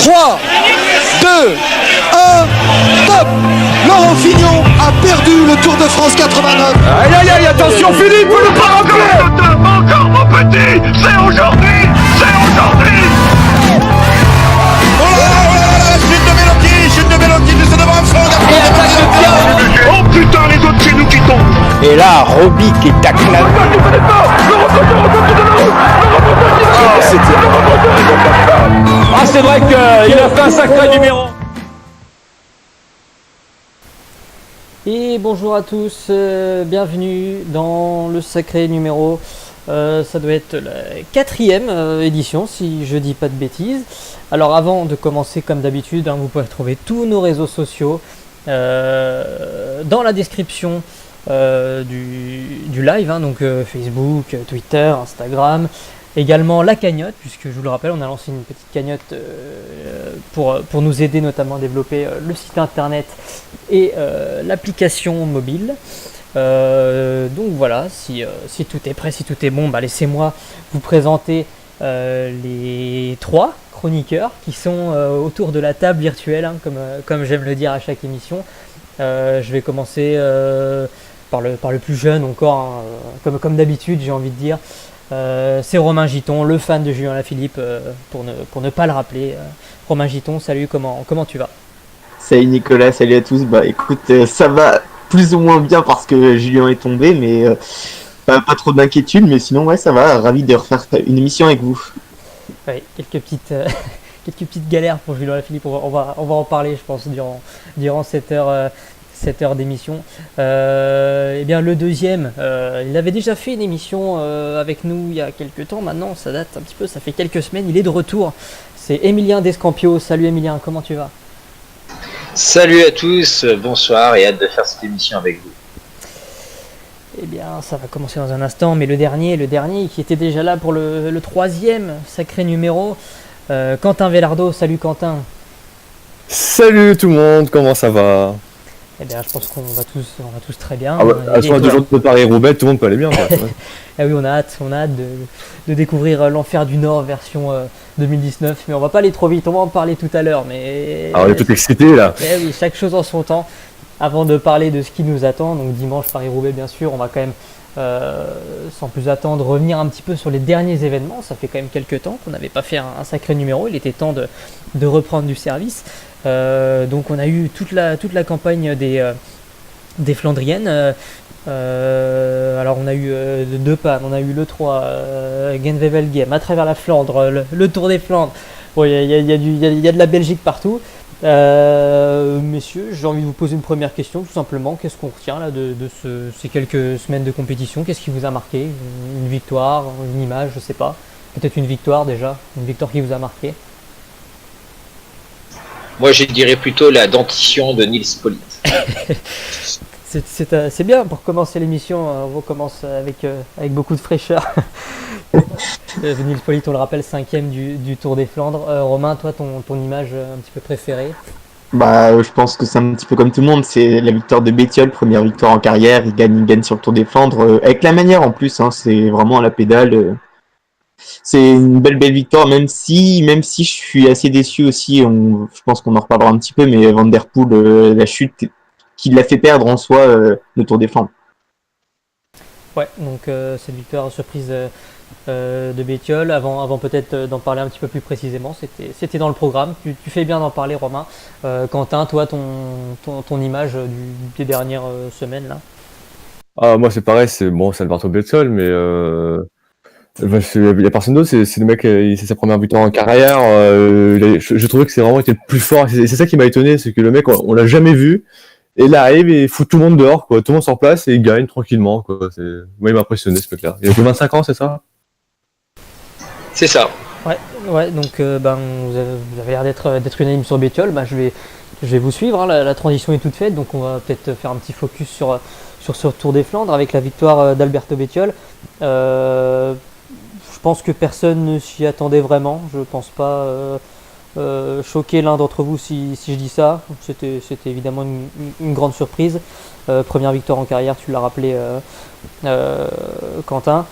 3, 2, 1, top. Laurent Fignon a perdu le Tour de France 89. Aïe aïe aïe, attention Philippe, ne pas rappeler. Encore mon petit, c'est aujourd'hui. Oh là là, chute de Bellocchi, juste devant un fond. Et attaque de Pierre. Oh putain, les autres, c'est nous qui tombent. Et là, Roby qui est acclamé. Ah, c'est vrai qu'il a fait un sacré numéro. Et bonjour à tous, bienvenue dans le sacré numéro. Ça doit être la 4e édition si je dis pas de bêtises. Alors avant de commencer comme d'habitude, vous pouvez trouver tous nos réseaux sociaux dans la description du live, donc Facebook, Twitter, Instagram. Également la cagnotte, puisque je vous le rappelle, on a lancé une petite cagnotte pour nous aider notamment à développer le site internet et l'application mobile. Donc voilà, si tout est prêt, si tout est bon, laissez-moi vous présenter les 3 chroniqueurs qui sont autour de la table virtuelle, comme j'aime le dire à chaque émission. Je vais commencer par le plus jeune encore, comme d'habitude j'ai envie de dire. C'est Romain Giton, le fan de Julien Alaphilippe, pour ne pas le rappeler. Romain Giton, salut, comment tu vas ? Salut Nicolas, salut à tous. Écoute, ça va plus ou moins bien parce que Julien est tombé, mais pas trop d'inquiétude, mais sinon ouais ça va, ravi de refaire une émission avec vous. Oui, quelques petites galères pour Julien Alaphilippe, on va en parler je pense durant cette heure d'émission. Eh bien le deuxième, il avait déjà fait une émission avec nous il y a quelques temps, maintenant ça date un petit peu, ça fait quelques semaines, il est de retour, c'est Emilien Descampio. Salut Emilien, comment tu vas ? Salut à tous, bonsoir et hâte de faire cette émission avec vous. Eh bien ça va commencer dans un instant, mais le dernier qui était déjà là pour le 3e sacré numéro, Quentin Velardo. Salut Quentin. Salut tout le monde, comment ça va ? Eh bien, je pense qu'on va tous très bien. À ce moment de jour de Paris-Roubaix, tout le monde peut aller bien. Ah oui, on a hâte de découvrir l'Enfer du Nord version 2019, mais on va pas aller trop vite, on va en parler tout à l'heure. Mais on est tout excité là. Eh oui, chaque chose en son temps. Avant de parler de ce qui nous attend, donc dimanche Paris-Roubaix bien sûr, on va quand même, sans plus attendre, revenir un petit peu sur les derniers événements. Ça fait quand même quelques temps qu'on n'avait pas fait un sacré numéro, il était temps de reprendre du service. Donc on a eu toute la campagne des Flandriennes. Alors on a eu 2 pannes, on a eu le 3 Gent-Wevelgem à travers la Flandre, le Tour des Flandres. Bon, il y a de la Belgique partout. Messieurs, j'ai envie de vous poser une première question tout simplement. Qu'est-ce qu'on retient là de ces quelques semaines de compétition ? Qu'est-ce qui vous a marqué ? Une victoire, une image, je sais pas. Peut-être une victoire déjà, une victoire qui vous a marqué. Moi, je dirais plutôt la dentition de Nils Politt. C'est bien pour commencer l'émission. On commence avec beaucoup de fraîcheur. Nils Politt, on le rappelle, 5e du Tour des Flandres. Romain, toi, ton image un petit peu préférée ? Je pense que c'est un petit peu comme tout le monde, c'est la victoire de Bettiol, première victoire en carrière, il gagne sur le Tour des Flandres, avec la manière en plus, c'est vraiment à la pédale. C'est une belle victoire, même si je suis assez déçu aussi, je pense qu'on en reparlera un petit peu, mais Van Der Poel, la chute qui l'a fait perdre en soi le Tour des Flandres. Ouais, donc cette victoire surprise de Bettiol, avant peut-être d'en parler un petit peu plus précisément, c'était dans le programme, tu fais bien d'en parler Romain. Quentin, toi ton image des dernières semaines là ? Moi c'est pareil, c'est Alberto Bettiol, mais il n'y a personne d'autre, c'est le mec, c'est sa première victoire en carrière. Je trouvais que c'est vraiment été le plus fort. C'est ça qui m'a étonné, c'est que le mec, on l'a jamais vu. Et il arrive et il fout tout le monde dehors, quoi. Tout le monde sur place et il gagne tranquillement, quoi. Moi, il m'a impressionné, ce mec-là. Il a que 25 ans, c'est ça ? C'est ça. Ouais. Donc, vous avez l'air d'être unanime sur Bettiol. Je vais vous suivre. La transition est toute faite, donc on va peut-être faire un petit focus sur ce Tour des Flandres avec la victoire d'Alberto Bettiol. Je pense que personne ne s'y attendait vraiment. Je pense pas choquer l'un d'entre vous si je dis ça. C'était évidemment une grande surprise. Première victoire en carrière, tu l'as rappelé Quentin.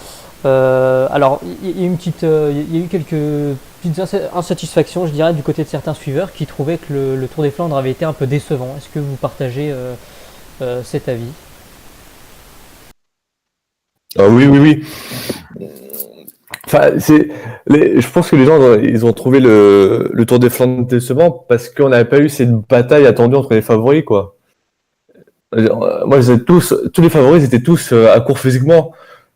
Alors, il y a il y a eu quelques petites insatisfactions, je dirais, du côté de certains suiveurs qui trouvaient que le Tour des Flandres avait été un peu décevant. Est-ce que vous partagez cet avis? Ah oui, oui, oui. Enfin, je pense que les gens, ils ont trouvé le Tour des Flandres décevant parce qu'on n'avait pas eu cette bataille attendue entre les favoris, quoi. Moi, tous les favoris étaient tous à court physiquement.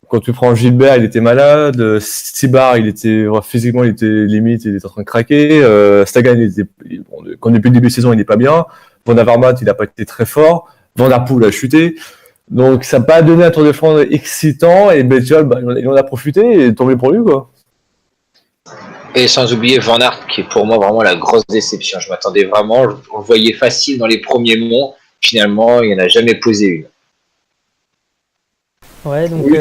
Quand tu prends Gilbert, il était malade. Stibar, physiquement, il était limite, il était en train de craquer. Sagan, quand depuis le début de saison, il n'est pas bien. Van Avermaet, il n'a pas été très fort. Van der Poel a chuté. Donc, ça n'a pas donné un Tour de Flandre excitant. Et Bettiol, il en a profité et tombé pour lui, quoi. Et sans oublier Van Aert, qui est pour moi vraiment la grosse déception. Je m'attendais vraiment, on le voyait facile dans les premiers monts. Finalement, il n'y en a jamais posé une. Ouais, donc Oui,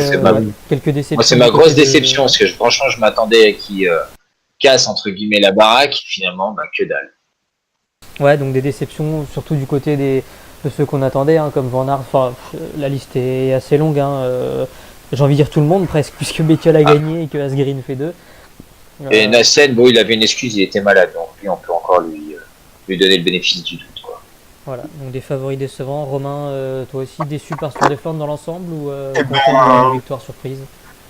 quelques déceptions. Moi, c'est ma grosse déception, parce que franchement, je m'attendais à qu'il casse, entre guillemets, la baraque. Finalement, que dalle. Ouais, donc des déceptions, surtout du côté de ceux qu'on attendait, hein, comme Van Aert. Enfin, la liste est assez longue. J'ai envie de dire tout le monde presque, puisque Bettiol a gagné et que Asgreen fait 2. Et Nassen, il avait une excuse, il était malade. Donc lui, on peut encore lui donner le bénéfice du doute. Voilà, donc des favoris décevants. Romain, toi aussi déçu par ce Tour des Flandres dans l'ensemble ou content d'une victoire surprise?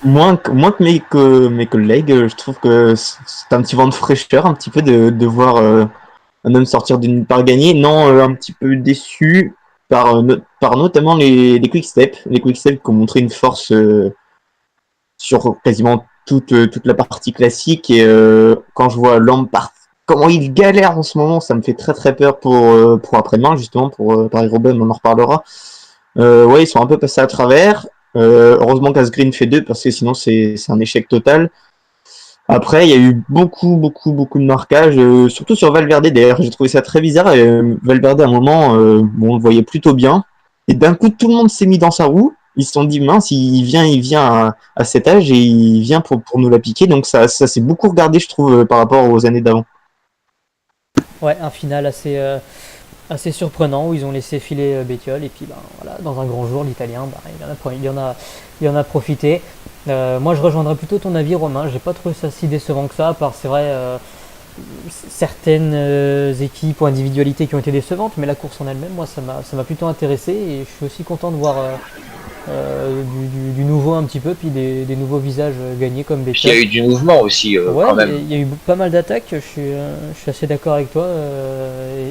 Moins que mes collègues, je trouve que c'est un petit vent de fraîcheur, un petit peu de voir un homme sortir d'une part gagnée. Non, un petit peu déçu par notamment les Quick Step. Les Quick Step qui ont montré une force sur quasiment toute la partie classique. Et quand je vois Lampard, comment il galère en ce moment, ça me fait très très peur pour après-demain, justement, pour Paris-Roubaix, on en reparlera. Ouais, ils sont un peu passés à travers. Heureusement qu'Asgreen fait 2 parce que sinon c'est un échec total. Après, il y a eu beaucoup de marquages, surtout sur Valverde. D'ailleurs, j'ai trouvé ça très bizarre. Valverde, à un moment, on le voyait plutôt bien. Et d'un coup, tout le monde s'est mis dans sa roue. Ils se sont dit, mince, il vient à cet âge et il vient pour nous la piquer. Donc ça s'est beaucoup regardé, je trouve, par rapport aux années d'avant. Ouais, un final assez surprenant où ils ont laissé filer Bettiol et puis voilà, dans un grand jour l'Italien il en a profité. Moi je rejoindrais plutôt ton avis Romain, j'ai pas trouvé ça si décevant que ça, à part c'est vrai certaines équipes ou individualités qui ont été décevantes, mais la course en elle-même moi ça m'a plutôt intéressé et je suis aussi content de voir du nouveau un petit peu, puis des nouveaux visages gagnés comme Bettiol. Il y a eu du mouvement aussi ouais, quand même. Il y a eu pas mal d'attaques, je suis assez d'accord avec toi,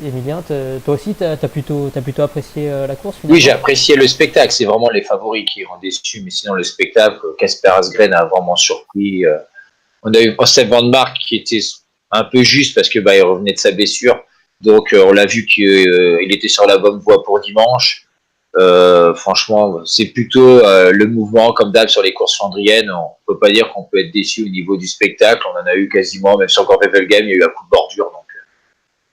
Emilien. Toi aussi, t'as plutôt apprécié la course finalement? Oui, j'ai apprécié le spectacle, c'est vraiment les favoris qui ont déçu, mais sinon le spectacle, Casper Asgreen a vraiment surpris. On a eu Sepp Van Mark qui était un peu juste parce que il revenait de sa blessure, donc on l'a vu qu'il était sur la bonne voie pour dimanche. Franchement, c'est plutôt le mouvement comme d'hab sur les courses flandriennes. On peut pas dire qu'on peut être déçu au niveau du spectacle. On en a eu quasiment, même sur Gore-Wevelgem, il y a eu un coup de bordure, donc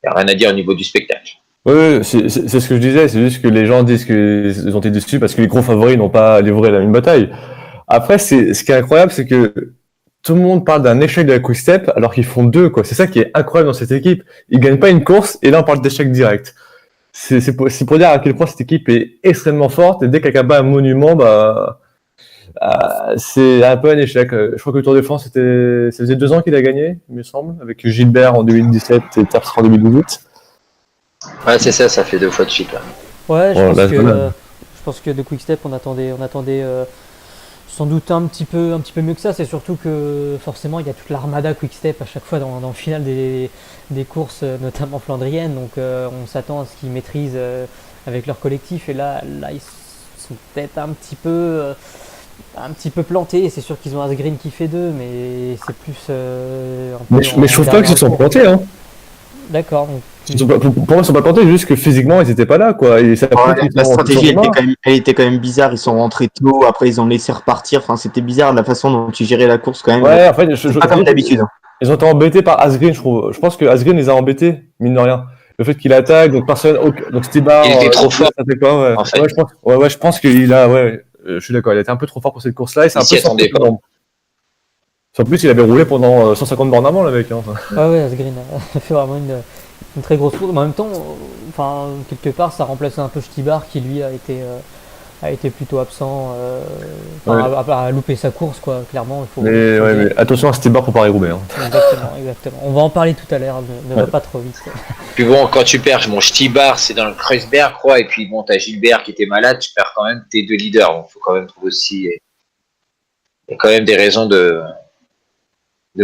il n'y a rien à dire au niveau du spectacle. Oui, c'est ce que je disais. C'est juste que les gens disent qu'ils ont été déçus parce que les gros favoris n'ont pas livré la même bataille. Après, ce qui est incroyable, c'est que tout le monde parle d'un échec de la Quick Step alors qu'ils font 2, quoi. C'est ça qui est incroyable dans cette équipe. Ils gagnent pas une course et là on parle d'échec direct. C'est pour dire à quel point cette équipe est extrêmement forte et dès qu'elle bat un monument, c'est un peu un échec. Je crois que le Tour de France, ça faisait 2 ans qu'il a gagné, il me semble, avec Gilbert en 2017 et Terpstra en 2018. Ouais, c'est ça, ça fait 2 fois de suite. Là. Ouais, je pense que de Quick Step, on attendait sans doute un petit peu mieux que ça. C'est surtout que forcément il y a toute l'armada Quick Step à chaque fois dans le final des courses, notamment flandriennes. Donc on s'attend à ce qu'ils maîtrisent avec leur collectif. Et là ils sont peut-être un petit peu plantés. C'est sûr qu'ils ont Asgreen qui fait 2, mais c'est plus. Mais je trouve pas qu'ils se sont plantés. Hein. D'accord. Pour moi, ils ne sont pas plantés, juste que physiquement, ils n'étaient pas là, quoi. Et ça la stratégie elle était quand même bizarre. Ils sont rentrés tôt, après ils ont laissé repartir. Enfin, c'était bizarre la façon dont ils géraient la course quand même. Ouais, en fait, pas comme d'habitude. Ils ont été embêtés par Asgreen, je trouve. Je pense que Asgreen les a embêtés, mine de rien. Le fait qu'il attaque, donc personne, donc Stibar. Il était trop fort. Ouais. En fait. Je pense qu'il a, je suis d'accord, il a été un peu trop fort pour cette course-là et c'est un peu sorti pas. En plus, il avait roulé pendant 150 bornes avant, le mec. Hein. Ah ouais, Asgreen a fait vraiment une très grosse course. Mais en même temps, quelque part, ça remplaçait un peu Stibar qui lui a été a été plutôt absent, a loupé sa course, quoi. Clairement, il faut. Mais attention à Stybar pour Paris-Roubaix. Hein. Exactement. On va en parler tout à l'heure. Ne va pas trop vite. Puis bon, quand tu perds, mon Stibar, c'est dans le Kreuzberg, quoi. Et puis bon, t'as Gilbert qui était malade, tu perds quand même tes 2 leaders. Donc, faut quand même trouver aussi. Il y a quand même des raisons de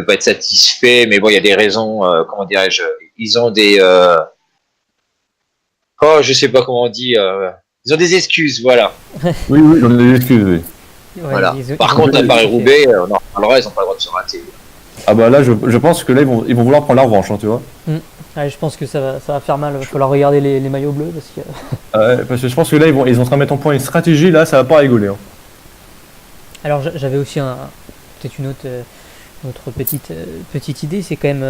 pas être satisfait. Mais bon, il y a des raisons, comment dirais-je, ils ont des. Je sais pas comment on dit. Ils ont des excuses, voilà. Oui, j'en ai des excuses, oui. Ouais, Voilà. Par contre, à Paris-Roubaix, on en reparlera, ils n'ont pas le droit de se rater. Ah bah là, je pense que là, ils vont vouloir prendre la revanche, hein, tu vois. Ouais, je pense que ça va faire mal. Il va falloir regarder les maillots bleus parce que. Parce que je pense que là, ils sont en train de mettre en point une stratégie, là, ça va pas rigoler. Hein. Alors j'avais aussi peut-être une autre petite idée, c'est quand même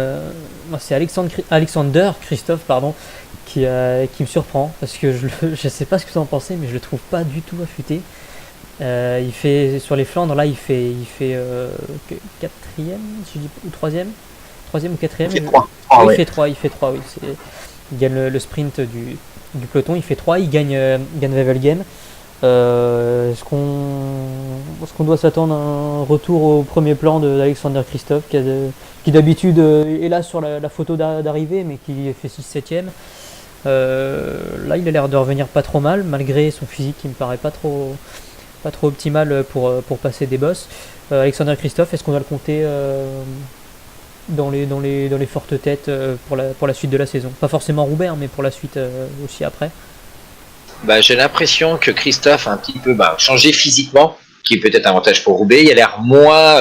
c'est Alexander Christophe qui me surprend parce que je sais pas ce que vous en pensez, mais je le trouve pas du tout affûté. Il fait sur les Flandres là, il fait quatrième, si je dis, ou troisième ou quatrième. Il fait 3. Il fait 3, oui. Il gagne le sprint du peloton, il fait 3, il gagne Wevelgem. Est-ce qu'on doit s'attendre à un retour au premier plan d'Alexander Christophe qui d'habitude est là sur la photo d'arrivée mais qui fait 6-7ème. Là il a l'air de revenir pas trop mal malgré son physique qui me paraît pas trop optimal pour passer des bosses. Alexander Christophe, est-ce qu'on doit le compter dans les fortes têtes pour la suite de la saison? Pas forcément Roubaix, mais pour la suite aussi après. J'ai l'impression que Christophe a un petit peu changé physiquement, qui est peut-être un avantage pour Roubaix. Il a l'air moins,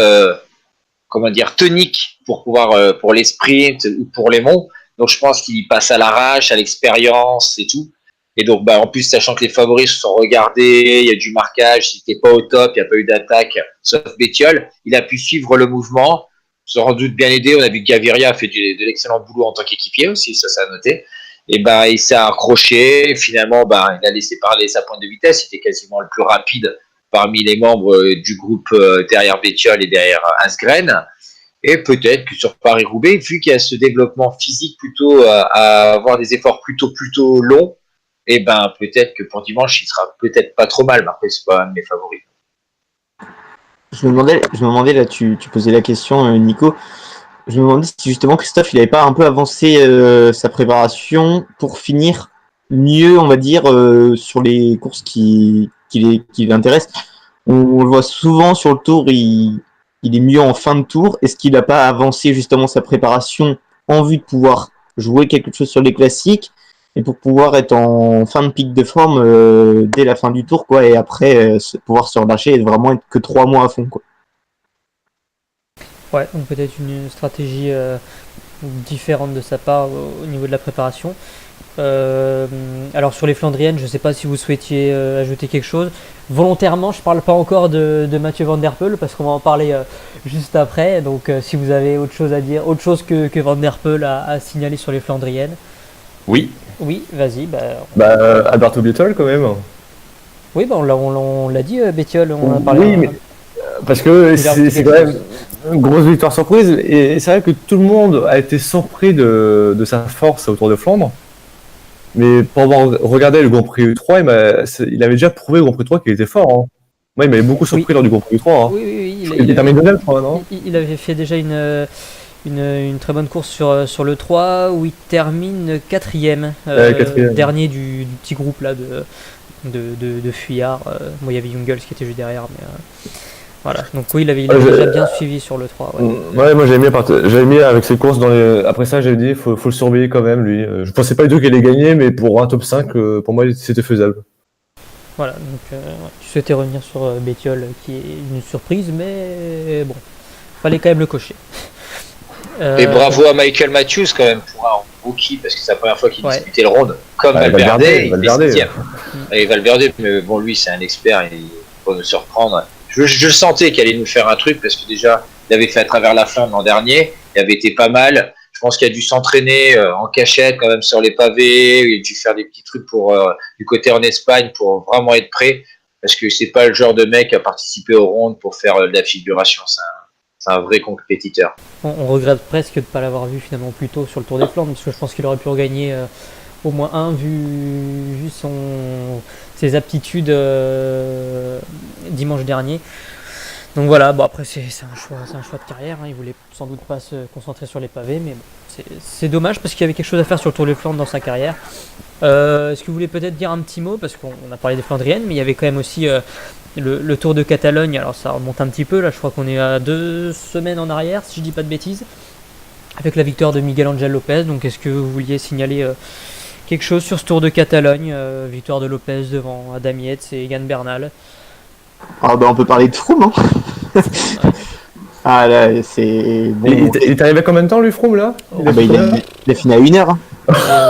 tonique pour pouvoir pour les sprints ou pour les monts. Donc je pense qu'il passe à l'arrache, à l'expérience et tout. Et donc en plus, sachant que les favoris se sont regardés, il y a du marquage, il n'était pas au top, il n'y a pas eu d'attaque, sauf Bettiol, il a pu suivre le mouvement, sans doute bien aidé. On a vu que Gaviria a fait de l'excellent boulot en tant qu'équipier aussi, ça a noté. Et il s'est accroché. Finalement, il a laissé parler sa pointe de vitesse. Il était quasiment le plus rapide parmi les membres du groupe derrière Bettiol et derrière Asgreen. Et peut-être que sur Paris-Roubaix, vu qu'il y a ce développement physique plutôt à avoir des efforts plutôt longs, et peut-être que pour dimanche, il sera peut-être pas trop mal. Mais après, c'est pas un de mes favoris. Je me demandais là, tu posais la question, Nico. Je me demandais si justement Christophe, il n'avait pas un peu avancé sa préparation pour finir mieux, on va dire, sur les courses qui l'intéressent. On le voit souvent sur le tour, il est mieux en fin de tour. Est-ce qu'il n'a pas avancé justement sa préparation en vue de pouvoir jouer quelque chose sur les classiques et pour pouvoir être en fin de pic de forme dès la fin du tour, quoi, et après pouvoir se relâcher et vraiment être que 3 mois à fond, quoi. Ouais, donc peut-être une stratégie différente de sa part au niveau de la préparation. Alors sur les Flandriennes, je ne sais pas si vous souhaitiez ajouter quelque chose. Volontairement, je ne parle pas encore de Mathieu Van Der Poel parce qu'on va en parler juste après. Donc si vous avez autre chose à dire, autre chose que Van Der Poel a signalé sur les Flandriennes. Oui. Oui, vas-y. Alberto Bettiol quand même. Oui, on l'a dit, Bettiol, on en a parlé. Oui, mais parce que c'est quand même une grosse victoire surprise et c'est vrai que tout le monde a été surpris de sa force au Tour de Flandre. Mais pour avoir regardé le Grand Prix 3, il avait déjà prouvé au Grand Prix 3 qu'il était fort. Hein. Moi, il m'avait beaucoup surpris lors du Grand Prix 3. Hein. Oui. Il termine deuxième, je crois, non ? Il avait fait déjà une très bonne course sur le 3 où il termine quatrième. Dernier du petit groupe là de fuyards. Il y avait Jungels qui était juste derrière, mais voilà. Donc oui, il avait déjà bien suivi sur le 3. Ouais, moi j'avais mis avec ses courses après ça, j'avais dit faut le surveiller quand même lui. Je pensais pas du tout qu'il allait gagner, mais pour un top 5, pour moi c'était faisable. Voilà, donc tu souhaitais revenir sur Bettiol qui est une surprise, mais bon, fallait quand même le cocher. Et bravo à Michael Matthews quand même pour un rookie, parce que c'est la première fois qu'il disputait le round comme Valverde. Et Valverde, mais bon, lui c'est un expert, il faut nous surprendre. Je sentais qu'il allait nous faire un truc, parce que déjà il avait fait à travers la Flandre l'an dernier, il avait été pas mal. Je pense qu'il a dû s'entraîner en cachette quand même sur les pavés, il a dû faire des petits trucs du côté en Espagne pour vraiment être prêt, parce que c'est pas le genre de mec à participer aux rondes pour faire de la figuration. C'est un vrai compétiteur. On regrette presque de ne pas l'avoir vu finalement plus tôt sur le Tour des Flandres, parce que je pense qu'il aurait pu regagner au moins un vu ses aptitudes dimanche dernier. Donc voilà, bon après c'est un choix de carrière, hein. Il voulait sans doute pas se concentrer sur les pavés, mais bon, c'est dommage parce qu'il y avait quelque chose à faire sur le Tour des Flandres dans sa carrière. Est-ce que vous voulez peut-être dire un petit mot, parce qu'on a parlé des Flandriennes, mais il y avait quand même aussi le Tour de Catalogne. Alors ça remonte un petit peu, là je crois qu'on est à 2 semaines en arrière, si je dis pas de bêtises, avec la victoire de Miguel Angel Lopez. Donc est-ce que vous vouliez signaler quelque chose sur ce Tour de Catalogne, victoire de Lopez devant Adam Yates et Egan Bernal? Ah bah on peut parler de Froome, hein. Ah là, c'est... Bon, Il est arrivé à combien de temps, lui, Froome, là? il a fini à 1 heure. Hein.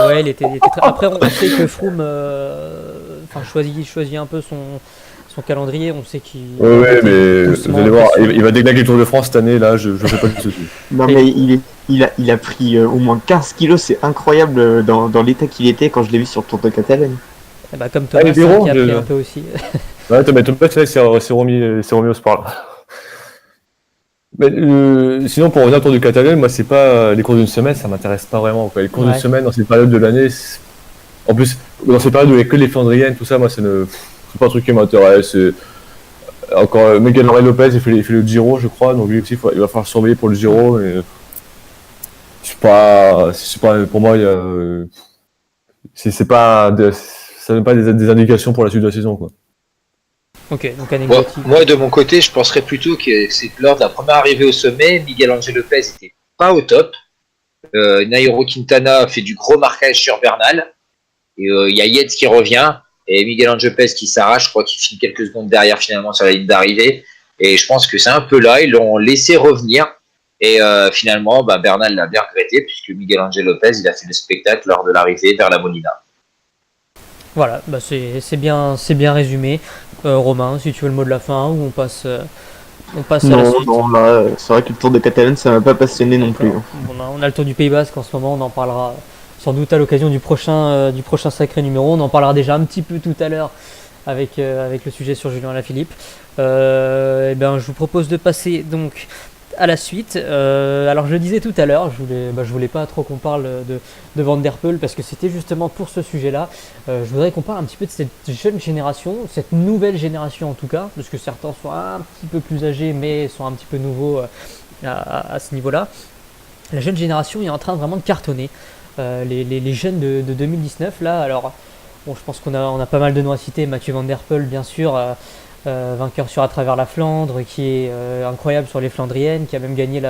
Ouais, il était très... Après, on sait que Froome choisit un peu son calendrier. On sait qu'il... Ouais, mais vous allez voir, il va déglinguer le Tour de France cette année, là, je fais pas de soucis. Non, mais il a pris au moins 15 kilos, c'est incroyable dans l'état qu'il était quand je l'ai vu sur le Tour de Catalogne. Et bah, comme Thomas, qui a pris un peu aussi. Ouais, Thomas, là, s'est remis au sport, là. Mais, sinon, pour revenir au Tour de Catalogne, moi, c'est pas les courses d'une semaine, ça m'intéresse pas vraiment, quoi. Les courses d'une semaine, dans cette période de l'année, en plus, dans cette période où il n'y a que les Flandriennes, tout ça, moi, c'est pas un truc qui m'intéresse. Encore, Miguel Angel Lopez, il fait le Giro, je crois, donc lui aussi, il va falloir surveiller pour le Giro, mais c'est pas, pour moi, ça donne pas des indications pour la suite de la saison, quoi. Ok, donc anecdotique. Moi, de mon côté, je penserais plutôt que c'est lors de la première arrivée au sommet, Miguel Angel Lopez était pas au top. Nairo Quintana fait du gros marquage sur Bernal. Et il y a Yates qui revient. Et Miguel Angel Lopez qui s'arrache. Je crois qu'il finit quelques secondes derrière finalement sur la ligne d'arrivée. Et je pense que c'est un peu là. Ils l'ont laissé revenir. Et finalement, Bernal l'a bien regretté puisque Miguel Angel Lopez il a fait le spectacle lors de l'arrivée vers la Molina. Voilà, c'est bien résumé. Romain, si tu veux le mot de la fin, ou on passe à la suite. Non, là, c'est vrai que le Tour de Catalogne, ça m'a pas passionné non plus. On a le Tour du Pays Basque en ce moment, on en parlera sans doute à l'occasion du prochain sacré numéro. On en parlera déjà un petit peu tout à l'heure avec le sujet sur Julien Alaphilippe. Je vous propose de passer donc à la suite. Alors je le disais tout à l'heure, je voulais pas trop qu'on parle de Van Der Poel parce que c'était justement pour ce sujet-là. Je voudrais qu'on parle un petit peu de cette jeune génération, cette nouvelle génération en tout cas, parce que certains sont un petit peu plus âgés mais sont un petit peu nouveaux à ce niveau-là. La jeune génération est en train vraiment de cartonner. Les jeunes de 2019 là, alors bon, je pense qu'on a pas mal de noms à citer. Mathieu Van Der Poel bien sûr. Vainqueur sur À travers la Flandre, qui est incroyable sur les Flandriennes, qui a même gagné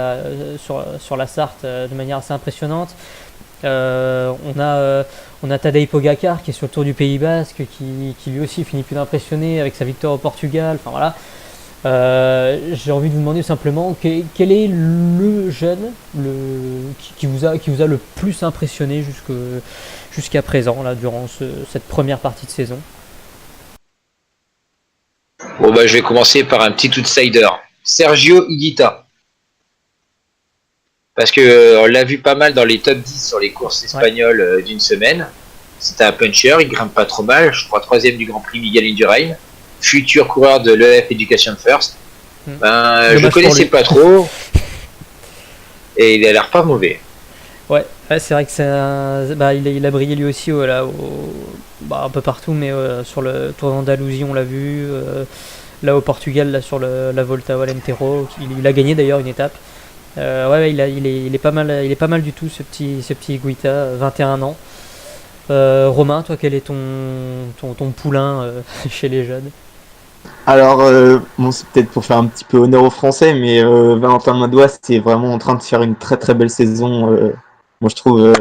sur la Sarthe de manière assez impressionnante. On a Tadej Pogacar qui est sur le Tour du Pays Basque, qui lui aussi finit plus d'impressionner avec sa victoire au Portugal. Enfin voilà. J'ai envie de vous demander simplement quel est le jeune qui vous a le plus impressionné jusqu'à présent là, durant cette première partie de saison. Bon je vais commencer par un petit outsider, Sergio Higuita. Parce que on l'a vu pas mal dans les top 10 sur les courses espagnoles d'une semaine. C'était un puncher, il grimpe pas trop mal, je crois 3ème du Grand Prix Miguel Indurain, futur coureur de l'EF Education First. Je le connaissais pas trop et il a l'air pas mauvais. Ouais, c'est vrai que il a brillé lui aussi un peu partout, mais sur le Tour d'Andalousie on l'a vu, là au Portugal là, sur la Volta au Alentejo, il a gagné d'ailleurs une étape. Il est pas mal du tout ce petit Higuita, 21 ans. Romain, toi quel est ton poulain chez les jeunes? Alors, c'est peut-être pour faire un petit peu honneur aux Français, mais Valentin Madouas est vraiment en train de faire une très très belle saison. Moi, je trouve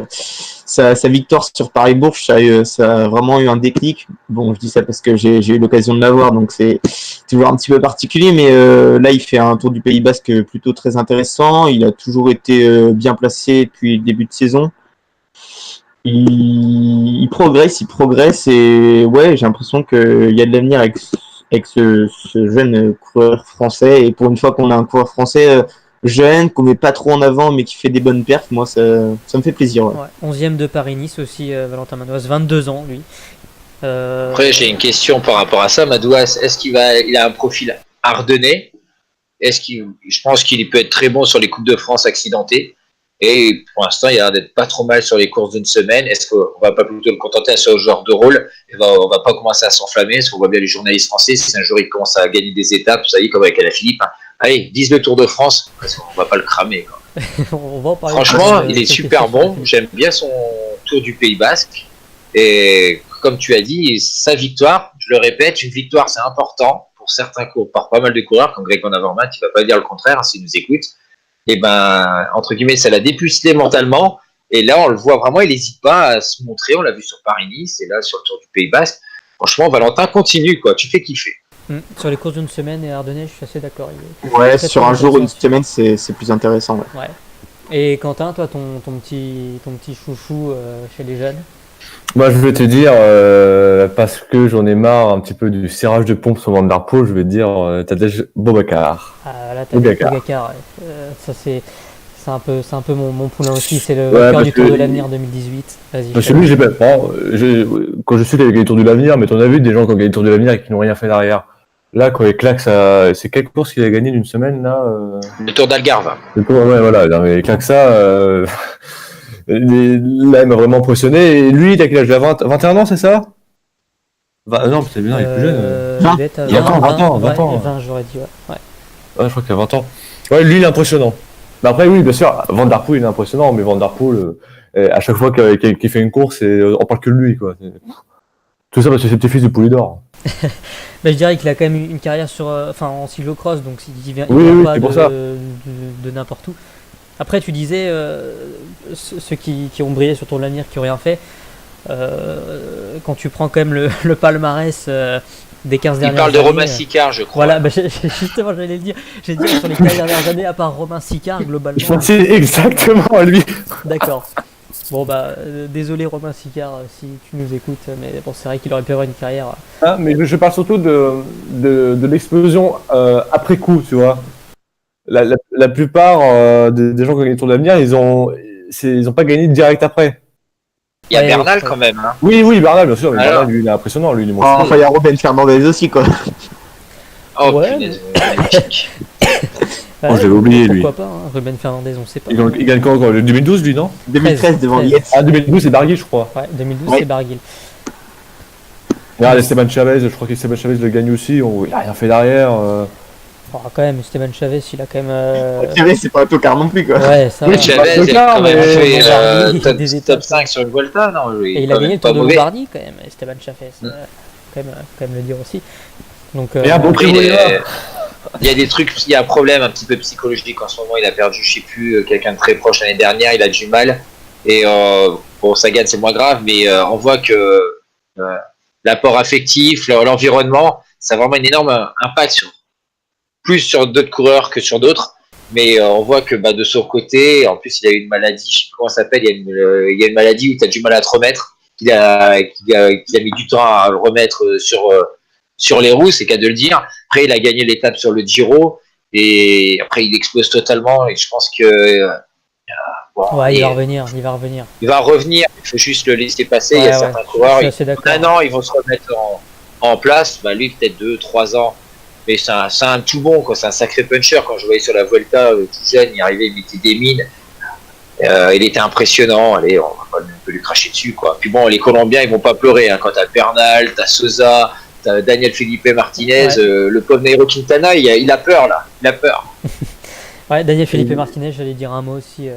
sa victoire sur Paris-Bourges, ça a vraiment eu un déclic. Bon, je dis ça parce que j'ai eu l'occasion de l'avoir, donc c'est toujours un petit peu particulier, mais là, il fait un Tour du Pays Basque plutôt très intéressant. Il a toujours été bien placé depuis le début de saison. Il progresse, et ouais, j'ai l'impression qu'il y a de l'avenir avec ce jeune coureur français. Et pour une fois qu'on a un coureur français jeune, qu'on met pas trop en avant, mais qui fait des bonnes perfs, moi ça me fait plaisir. Ouais. 11e de Paris-Nice aussi, Valentin Madouas, 22 ans lui. Après j'ai une question par rapport à ça. Madouas, est-ce qu'il a un profil ardennais? Je pense qu'il peut être très bon sur les Coupes de France accidentées. Et pour l'instant, il a l'air d'être pas trop mal sur les courses d'une semaine. Est-ce qu'on va pas plutôt le contenter à ce genre de rôle? On va pas commencer à s'enflammer, parce qu'on voit bien les journalistes français, si un jour il commence à gagner des étapes, ça y est, comme avec Alaphilippe, hein. Allez, 10 le Tour de France, parce qu'on va pas le cramer, quoi. On va en parler. Franchement, il est super bon. J'aime bien son Tour du Pays Basque. Et comme tu as dit, sa victoire, je le répète, une victoire c'est important pour certains coureurs, par pas mal de coureurs, comme Greg Van Avermaet, il va pas dire le contraire, s'il nous écoute. Et ben, entre guillemets, ça l'a dépucelé mentalement. Et là, on le voit vraiment, il n'hésite pas à se montrer. On l'a vu sur Paris-Nice et là sur le Tour du Pays Basque. Franchement, Valentin continue, quoi. Tu fais kiffer. Sur les courses d'une semaine et Ardennais, je suis assez d'accord. Ouais, sur un jour ou une semaine, c'est plus intéressant. Ouais. Ouais. Et Quentin, toi, ton petit chouchou chez les jeunes? Moi, je vais te dire, parce que j'en ai marre un petit peu du serrage de pompe sur Van der Poel, je vais te dire Tadej Pogacar. Ah là, t'as dit Pogacar. Ouais. Ça, c'est un peu mon poulain aussi. C'est le vainqueur du Tour de l'Avenir 2018. Vas-y. Parce que lui, j'ai pas. Quand je suis qu'il a gagné le Tour de l'Avenir, mais t'en as vu des gens qui ont gagné le Tour de l'Avenir et qui n'ont rien fait derrière. Là, quand il claque, ça. C'est quelle course qu'il a gagné d'une semaine, là Le Tour d'Algarve. Le Tour, ouais, voilà. Non, mais il claque ça. Là, il m'a vraiment impressionné. Et lui, il a quel âge? Il a 21 ans, c'est ça? Non, c'est bien, il est plus jeune. Il a 20 ans. 20, j'aurais dit, ouais. Ouais, je crois qu'il a 20 ans. Ouais, lui, il est impressionnant. Mais après, oui, bien sûr, Van der Poel, il est impressionnant, mais Van der Poel, à chaque fois qu'il fait une course, on parle que de lui, quoi. Tout ça parce que c'est petit-fils de Poulidor. Mais je dirais qu'il a quand même une carrière en cyclocross, donc il vient pas de n'importe où. Après, tu disais, ceux qui ont brillé sur Tour de l'Avenir, qui n'ont rien fait, quand tu prends quand même le palmarès des 15 dernières années... Il parle de Romain Sicard, je crois. Voilà, justement, j'allais le dire. J'ai dit sur les 15 dernières années, à part Romain Sicard, globalement... Je pensais exactement à lui. D'accord. Bon, désolé Romain Sicard si tu nous écoutes, mais bon, c'est vrai qu'il aurait pu avoir une carrière... Mais je parle surtout de l'explosion après coup, tu vois. La plupart des gens qui ont gagné le Tour de l'Avenir, ils ont pas gagné direct après. Il y a Bernal quand même. Hein. Oui, Bernal, bien sûr. Mais Bernal, lui, il est impressionnant. Lui, il est monstrueux. Enfin, il y a Robben Fernandez aussi, quoi. Oh, ouais, punaise, magnifique. Oh, j'avais oublié, lui. Pourquoi pas, hein, Ruben Fernandez, on sait pas. Il gagne quand le 2012, lui, non? 2013 devant Yates. Ah, 2012, c'est Barguil, je crois. Ouais, 2012, Ouais. c'est Barguil. Regarde, Esteban Chavez, je crois qu'Esteban Chavez le gagne aussi. Il a rien fait derrière. Oh, quand même, Esteban Chavez, il a quand même... Chavez, c'est pas un tocard non plus, quoi. Ouais, ça Oui, va. Chavez, il a quand même mais- fait des top étapes. 5 sur une Vuelta, non? Lui, Et il a quand gagné même le Tour pas de mauvais. Lombardie, quand même, Esteban Chavez. Quand même le dire aussi. Donc, Et un bon Après, prix il y a des trucs, il y a un problème un petit peu psychologique en ce moment. Il a perdu, je sais plus, quelqu'un de très proche l'année dernière. Il a du mal. Et bon, Sagan, c'est moins grave, mais on voit que l'apport affectif, l'environnement, ça a vraiment un énorme impact plus sur d'autres coureurs que sur d'autres. Mais on voit que de son côté, en plus, il a eu une maladie, je sais plus comment ça s'appelle. Il y a une maladie où tu as du mal à te remettre. Qu'il a mis du temps à le remettre sur les roues, c'est qu'à de le dire. Après, il a gagné l'étape sur le Giro et après, il explose totalement. Et je pense que ouais, il va revenir. Il va revenir. Il faut juste le laisser passer. Ouais, il y a certains coureurs. je suis assez d'accord. Un an, ils vont se remettre en place. Lui, peut-être 2-3 ans. Mais c'est un tout bon, quoi. C'est un sacré puncher. Quand je voyais sur la Vuelta, tout jeune, il arrivait, il mettait des mines. Il était impressionnant. Allez, on va pas un peu lui cracher dessus, quoi. Puis bon, les Colombiens, ils vont pas pleurer. Hein. Quand t'as Bernal, t'as Sousa, t'as Daniel Felipe Martinez, le pauvre Nairo Quintana, il a peur, là. Il a peur. Ouais, Daniel Felipe Martinez, j'allais dire un mot aussi,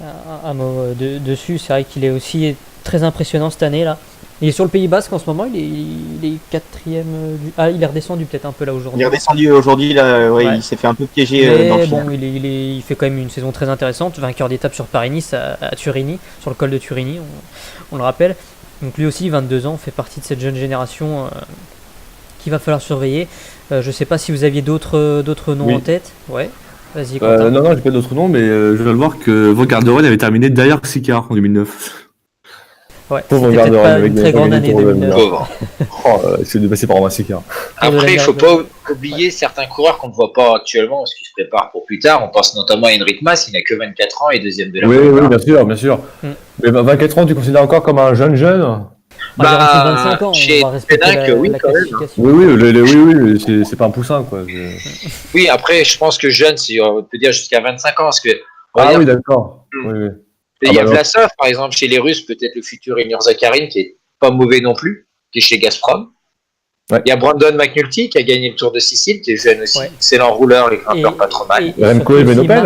un mot dessus. C'est vrai qu'il est aussi très impressionnant cette année là. Il est sur le Pays Basque en ce moment, il est quatrième. Il est redescendu peut-être un peu là aujourd'hui. Il est redescendu aujourd'hui, là, ouais. Il s'est fait un peu piéger dans le Mais final. bon, il fait quand même une saison très intéressante, vainqueur d'étape sur Paris-Nice à Turini, sur le col de Turini, on le rappelle. Donc lui aussi, 22 ans, fait partie de cette jeune génération qu'il va falloir surveiller. Je sais pas si vous aviez d'autres noms en tête. Ouais, vas-y. Quentin. Non, j'ai pas d'autres noms, mais je viens de voir que Van Garderen avait terminé derrière Sicard en 2009. Ouais, Pauvre c'était peut-être pas Garderen, une très grande année 2009. Pauvre. C'est dépassé par Romain Sicard. Après, il faut pas oublier certains coureurs qu'on ne voit pas actuellement parce qu'ils se préparent pour plus tard. On pense notamment à Henrik Mas, il n'a que 24 ans et deuxième de la Oui, bien sûr. Mm. Mais 24 ans, tu considères encore comme un jeune J'ai rentré 25 ans, chez on va respecter Pénac, oui, la quand même. classification. Oui, c'est pas un poussin, quoi. Oui, après, je pense que jeune, on peut dire jusqu'à 25 ans parce que On va Ah dire, oui, d'accord. Oui, oui. il y a non. Vlasov, par exemple, chez les Russes, peut-être le futur Ilnur Zakharin, qui est pas mauvais non plus, qui est chez Gazprom. Ouais. Il y a Brandon McNulty, qui a gagné le Tour de Sicile, qui est jeune aussi. Ouais. Excellent rouleur, les grimpeurs pas trop mal. Et Remco surtout aussi Evenepoel.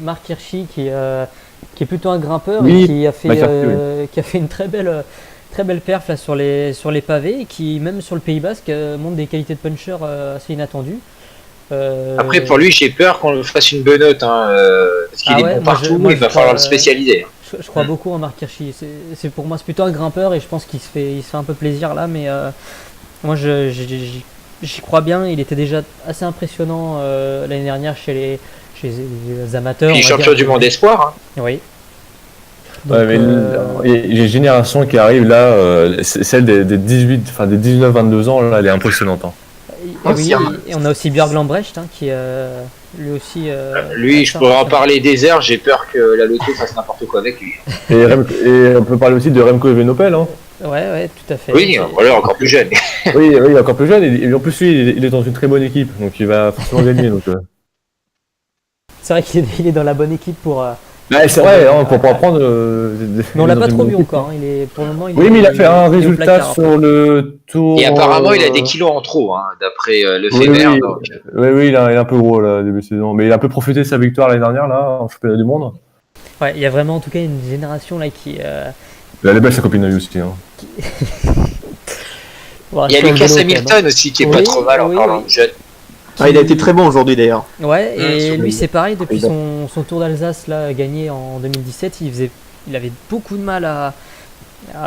Marc Hirschi qui est plutôt un grimpeur Oui, et qui a fait, Marc Hirschi, qui a fait une très belle perf là, sur les pavés et qui, même sur le Pays Basque, montre des qualités de puncher assez inattendues. Après, pour lui, j'ai peur qu'on le fasse une benote, parce qu'il est bon partout, il va falloir le spécialiser. Je crois beaucoup en Marc Hirschi. C'est pour moi, c'est plutôt un grimpeur et je pense qu'il se fait un peu plaisir là, mais moi j'y crois bien. Il était déjà assez impressionnant l'année dernière chez les amateurs. Puis on va champion dire. du monde espoir. Oui. Donc, Ouais, mais il y a une génération qui arrive là, celle des 19-22 ans, là, elle est impressionnante. Hein. oui, et on a aussi Björn Lambrecht qui lui aussi. Lui, je pourrais en parler des heures, j'ai peur que la loto fasse n'importe quoi avec lui. Et on peut parler aussi de Remco Evenepoel. Hein. Ouais, tout à fait. Oui, voilà, encore plus jeune. Oui, il est encore plus jeune, et en plus, lui, il est dans une très bonne équipe, donc il va forcément gagner. Donc, C'est vrai qu'il est dans la bonne équipe pour. c'est vrai, hein, pour apprendre. Mais on l'a pas trop vu encore. Hein. Pour le moment, Oui, mais il a fait un il est au résultat placard, sur le tour. Et apparemment, il a des kilos en trop, d'après le Oui, Fever. oui. Donc. Oui, il est un peu gros là, début de saison. Mais il a un peu profité de sa victoire l'année dernière, là, en championnat du monde. Ouais, il y a vraiment en tout cas une génération là qui. Elle est belle, sa copine à lui aussi. Hein. Bon, Il y a sur le Lucas vélo, Hamilton quand même. aussi, qui est pas trop mal en parlant de jeune. Ah, il a été très bon aujourd'hui d'ailleurs. Ouais, et lui c'est pareil, depuis Oui. son Tour d'Alsace là gagné en 2017, il avait beaucoup de mal à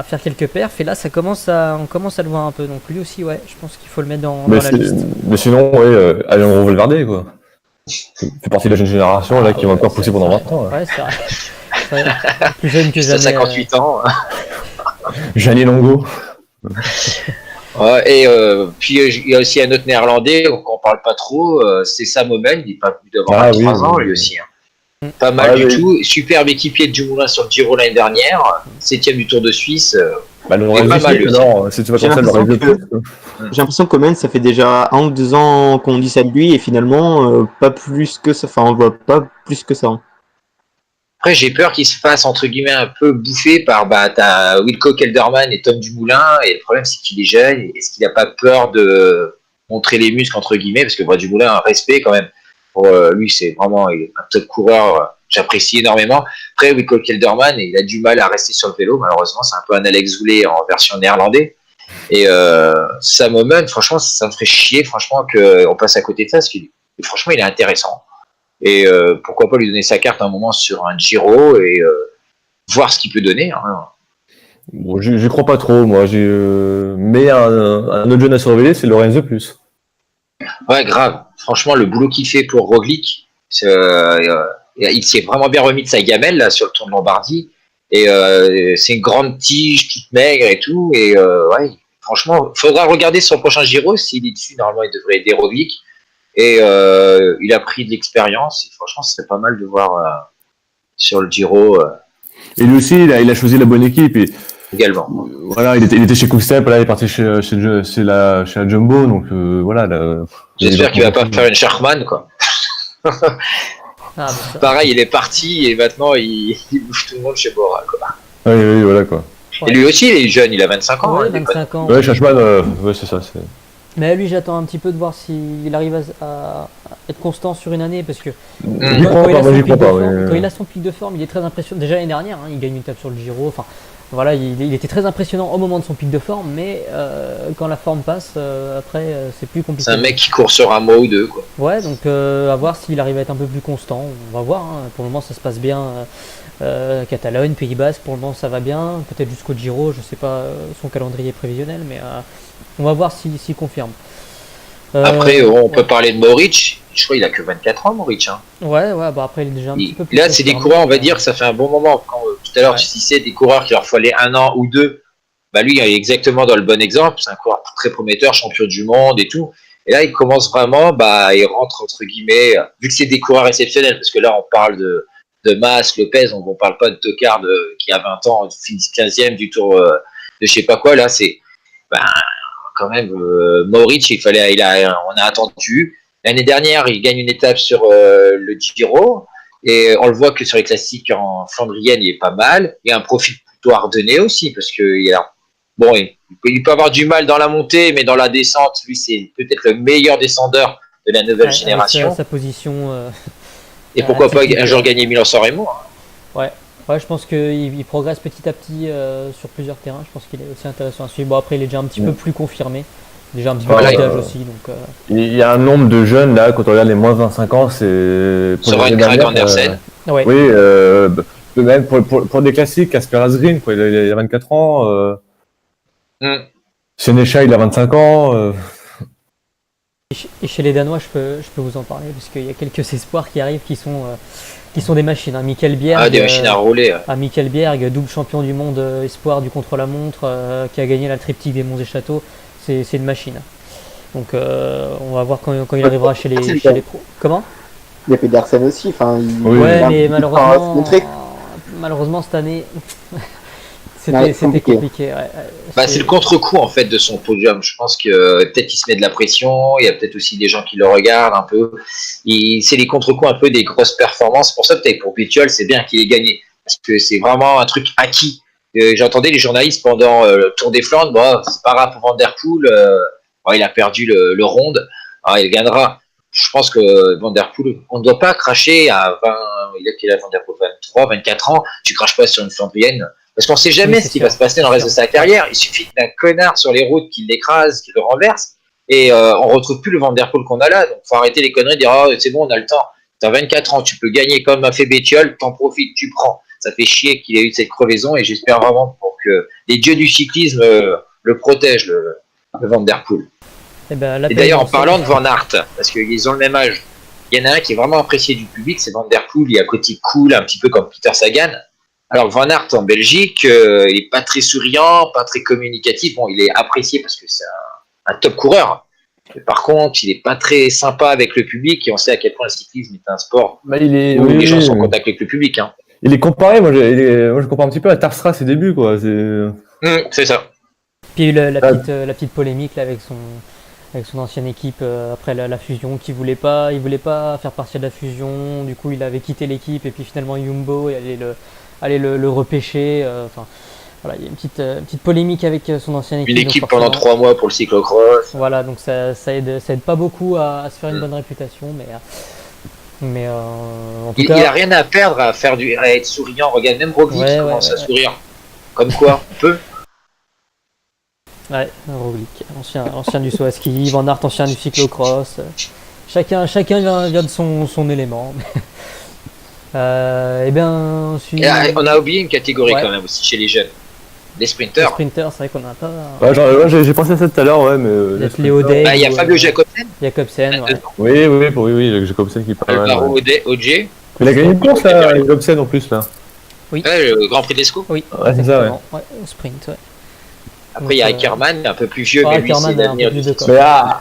faire quelques perfs et là on commence à le voir un peu. Donc lui aussi, ouais, je pense qu'il faut le mettre dans la liste. Mais sinon, ouais, Alejandro Valverde, quoi. Il fait partie de la jeune génération là, qui va encore pousser pendant 20 ans. Là. Ouais, c'est vrai. Ouais, plus jeune que Juste à jamais. 58 ans. Gianni Longo. Ouais, et puis il y a aussi un autre néerlandais qu'on parle pas trop, c'est Sam Omen, il n'est pas plus d'avoir 23 ans lui aussi. Pas mal du tout, superbe équipier de Dumoulin sur le Giro l'année dernière, 7ème du Tour de Suisse. Le pas mal, reste lui alors, si tu vas J'ai commencer à le l'impression rêver que- plus. J'ai l'impression que Coman, ça fait déjà 1 ou 2 ans qu'on dit ça de lui et finalement, pas plus que ça. Enfin, on le voit pas plus que ça. Après, j'ai peur qu'il se fasse entre guillemets un peu bouffer par t'as Wilco Kelderman et Tom Dumoulin, et le problème c'est qu'il est jeune, et est-ce qu'il n'a pas peur de montrer les muscles entre guillemets, parce que Dumoulin a un respect quand même. Pour lui, c'est vraiment il est un top coureur, j'apprécie énormément. Après, Wilco Kelderman, il a du mal à rester sur le vélo, malheureusement, c'est un peu un Alex Zoulet en version néerlandais. Et Sam Omen, franchement, ça me ferait chier, franchement, qu'on passe à côté de ça, parce que franchement, il est intéressant. Et pourquoi pas lui donner sa carte un moment sur un Giro et voir ce qu'il peut donner. Bon, j'y crois pas trop, moi. Mais un autre jeune à surveiller, c'est Lorenzo Plus. Ouais, grave. Franchement, le boulot qu'il fait pour Roglic, il s'est vraiment bien remis de sa gamelle là, sur le Tour de Lombardie. Et c'est une grande tige, toute maigre et tout. Et ouais, franchement, il faudra regarder son prochain Giro. S'il est dessus, normalement, il devrait aider Roglic. Et il a pris de l'expérience. Et franchement, ce serait pas mal de voir sur le Giro Et lui aussi, il a choisi la bonne équipe. Et également. voilà, il était chez Quickstep, là, il est parti chez la Jumbo. Donc voilà. J'espère qu'il va pas faire une Sharkman, quoi. Ah, ça. Pareil, il est parti et maintenant il bouffe tout le monde chez Bora, quoi. Oui, voilà quoi. Et lui aussi, il est jeune, il a 25 ans. Ouais, Il est pas- 25 ans. Ouais, Chachman, ouais, c'est ça. Mais lui, j'attends un petit peu de voir s'il arrive à être constant sur une année parce que J'y crois pas, moi j'y crois pas. quand il a son pic de forme, il est très impressionnant. Déjà l'année dernière, il gagne une étape sur le Giro. Enfin, voilà, il était très impressionnant au moment de son pic de forme, mais quand la forme passe, après, c'est plus compliqué. C'est un mec qui court sur un mois ou deux, quoi. Ouais, donc à voir s'il arrive à être un peu plus constant. On va voir. Hein. Pour le moment, ça se passe bien. Catalogne, Pays Basque, pour le moment, ça va bien. Peut-être jusqu'au Giro, je sais pas son calendrier prévisionnel, mais on va voir s'il confirme. Après, on peut parler de Moric. Je crois qu'il a que 24 ans, Moric. Hein. Ouais, bah après, il est déjà un petit peu plus. Là, c'est des confirmé. coureurs, on va dire que ça fait un bon moment. Quand, tout à l'heure, Ouais. tu disais des coureurs qui leur fallait 1 an ou 2. Bah, lui, il est exactement dans le bon exemple. C'est un coureur très prometteur, champion du monde et tout. Et là, il commence vraiment, il rentre entre guillemets, vu que c'est des coureurs exceptionnels, parce que là, on parle de Mas, Lopez, on ne parle pas de Tocard qui a 20 ans, finit 15e du tour de je sais pas quoi. Là, c'est quand même Moric, on a attendu. L'année dernière, il gagne une étape sur le Giro. Et on le voit que sur les classiques en flandrienne, il est pas mal. Il a un profil plutôt ardennais aussi, parce que bon, il peut avoir du mal dans la montée, mais dans la descente, lui, c'est peut-être le meilleur descendeur de la nouvelle génération. Sa position. Et pourquoi pas un jour gagner Milan-San Remo. Ouais, je pense qu'il progresse petit à petit sur plusieurs terrains. Je pense qu'il est aussi intéressant à suivre. Bon, après, il est déjà un petit peu plus confirmé. Déjà un petit peu d'âge aussi. Donc, il y a un nombre de jeunes là, quand on regarde les moins 25 ans, c'est. Soren Krag Andersen. Ouais. Oui, même pour des classiques, Casper Asgreen, quoi, il a 24 ans. Seneca, il a 25 ans. Et chez les Danois, je peux vous en parler, parce qu'il y a quelques espoirs qui arrivent qui sont des machines. Hein. Michael Bjerg, des machines à rouler. Michael Bjerg, double champion du monde espoir du contre-la-montre, qui a gagné la triptyque des Monts et Châteaux. C'est une machine. Donc on va voir quand il arrivera chez les pros. Comment ? Il y a Pedersen aussi. Mais malheureusement cette année, c'était compliqué. Ouais. C'est le contre-coup en fait de son podium. Je pense que peut-être qu'il se met de la pression. Il y a peut-être aussi des gens qui le regardent un peu. C'est les contre-coups un peu des grosses performances. Pour ça, peut-être pour Bittiol, c'est bien qu'il ait gagné parce que c'est vraiment un truc acquis. J'entendais les journalistes pendant le Tour des Flandres. C'est pas grave pour Van Der Poel. Il a perdu le ronde. Alors, il gagnera. Je pense que Van Der Poel, on ne doit pas cracher à 20. Il a quel âge Van Der Poel, 23, 24 ans. Tu craches pas sur une Flandrienne. Parce qu'on ne sait jamais ce qui va se passer dans le reste de sa carrière. Il suffit d'un connard sur les routes qui l'écrase, qui le renverse, et on ne retrouve plus le Van Der Poel qu'on a là. Donc il faut arrêter les conneries, dire c'est bon, on a le temps. Tu as 24 ans, tu peux gagner comme a fait Bettiol, t'en profites, tu prends. Ça fait chier qu'il ait eu cette crevaison, et j'espère vraiment pour que les dieux du cyclisme le protègent, le Van Der Poel. Et d'ailleurs, en parlant de Van Aert, parce qu'ils ont le même âge, il y en a un qui est vraiment apprécié du public, c'est Van Der Poel. Il est à côté cool, un petit peu comme Peter Sagan. Alors Van Aert en Belgique, il est pas très souriant, pas très communicatif. Bon, il est apprécié parce que c'est un top coureur. Mais par contre, il est pas très sympa avec le public, et on sait à quel point le cyclisme est un sport où les gens sont en contact avec le public. Hein. Il est comparé, moi je compare un petit peu à Tarstra à ses débuts, quoi. C'est ça. Puis la petite polémique là, avec son ancienne équipe après la fusion, il voulait pas faire partie de la fusion. Du coup, il avait quitté l'équipe, et puis finalement Jumbo allait le repêcher. Voilà, il y a une petite polémique avec son ancienne équipe. Une équipe pendant 3 mois pour le cyclocross. Voilà, donc ça aide pas beaucoup à se faire une bonne réputation, mais en tout cas, il a rien à perdre à être souriant. Regarde, même Roglic commence à sourire. Comme quoi, on peut. Ouais, Roglic, ancien du saut à ski, Van Aert, ancien du cyclocross. Chacun vient de son élément. On a oublié une catégorie quand même aussi chez les jeunes. Les sprinters. Les sprinters, c'est vrai qu'on n'a pas. J'ai pensé à ça tout à l'heure, ouais, mais. Il y a Fabio Jacobsen. Oui, Jacobsen qui parle. Alvaro Ogier. Il a gagné une course là, Jacobsen en plus là. Oui. Le Grand Prix d'Escaut. Oui. Ouais, c'est ça, ouais. Au sprint, ouais. Après, il y a Ackermann, un peu plus vieux, mais lui, c'est l'avenir du sprint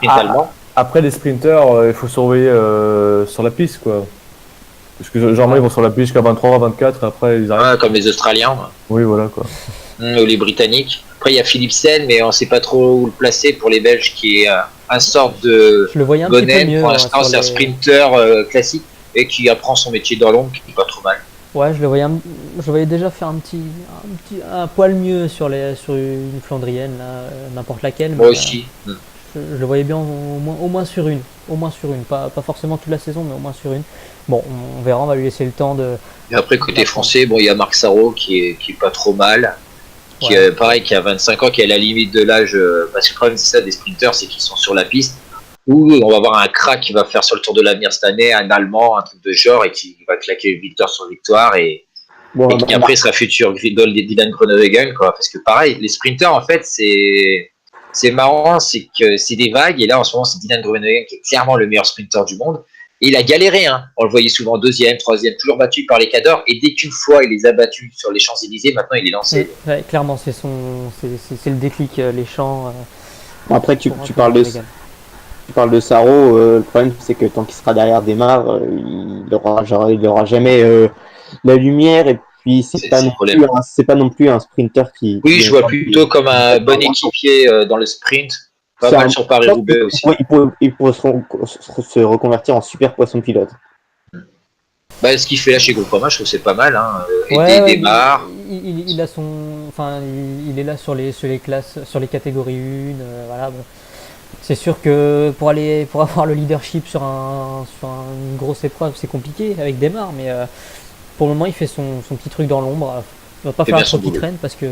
allemand. Après, les sprinters, il faut surveiller sur la piste, quoi. Parce que généralement, ils vont sur la piste jusqu'à 23, 24, après, ils arrivent. Comme les Australiens. Oui, voilà, quoi. Ou les Britanniques. Après, il y a Philipsen, mais on ne sait pas trop où le placer pour les Belges, qui est un sorte de Gonnet. Pour l'instant, c'est un sprinter classique et qui apprend son métier dans l'ombre, qui n'est pas trop mal. Ouais, je le voyais déjà faire un poil mieux sur une Flandrienne, là, n'importe laquelle. Moi aussi. Je le voyais bien au moins sur une. Pas forcément toute la saison, mais au moins sur une. Bon, on verra, on va lui laisser le temps de. Et après, côté français, il y a Marc Sarrault qui est pas trop mal. Qui a 25 ans, qui est à la limite de l'âge. Parce que le problème, c'est ça, des sprinters, c'est qu'ils sont sur la piste. Ou on va avoir un crack qui va faire sur le Tour de l'Avenir cette année, un Allemand, un truc de genre, et qui va claquer victoire sur victoire, et qui après sera futur Dylan Groenewegen, quoi. Parce que pareil, les sprinters, en fait, c'est marrant, c'est que c'est des vagues, et là, en ce moment, c'est Dylan Groenewegen qui est clairement le meilleur sprinter du monde. Et il a galéré, hein. On le voyait souvent deuxième, troisième, toujours battu par les cadors, et dès qu'une fois il les a battus sur les Champs-Élysées, maintenant il est lancé. Ouais, clairement, c'est le déclic, les champs. Après, tu parles de Sarrault, le problème c'est que tant qu'il sera derrière Desmar, il aura jamais la lumière, et puis c'est pas non plus un sprinter qui. Oui, je vois plutôt comme un bon équipier dans le sprint. Pas mal sur Paris-Roubaix aussi. Il pourrait se reconvertir en super poisson pilote. Bah, ce qu'il fait là chez Groupama, je trouve que c'est pas mal. Hein. Ouais, Aider démarre. il a son, enfin, il est là sur les classes, sur les catégories 1. Voilà, bon. C'est sûr que pour avoir le leadership sur une grosse épreuve, c'est compliqué avec Desmar, mais pour le moment, il fait son petit truc dans l'ombre. Il va pas faire un trop qui traîne parce que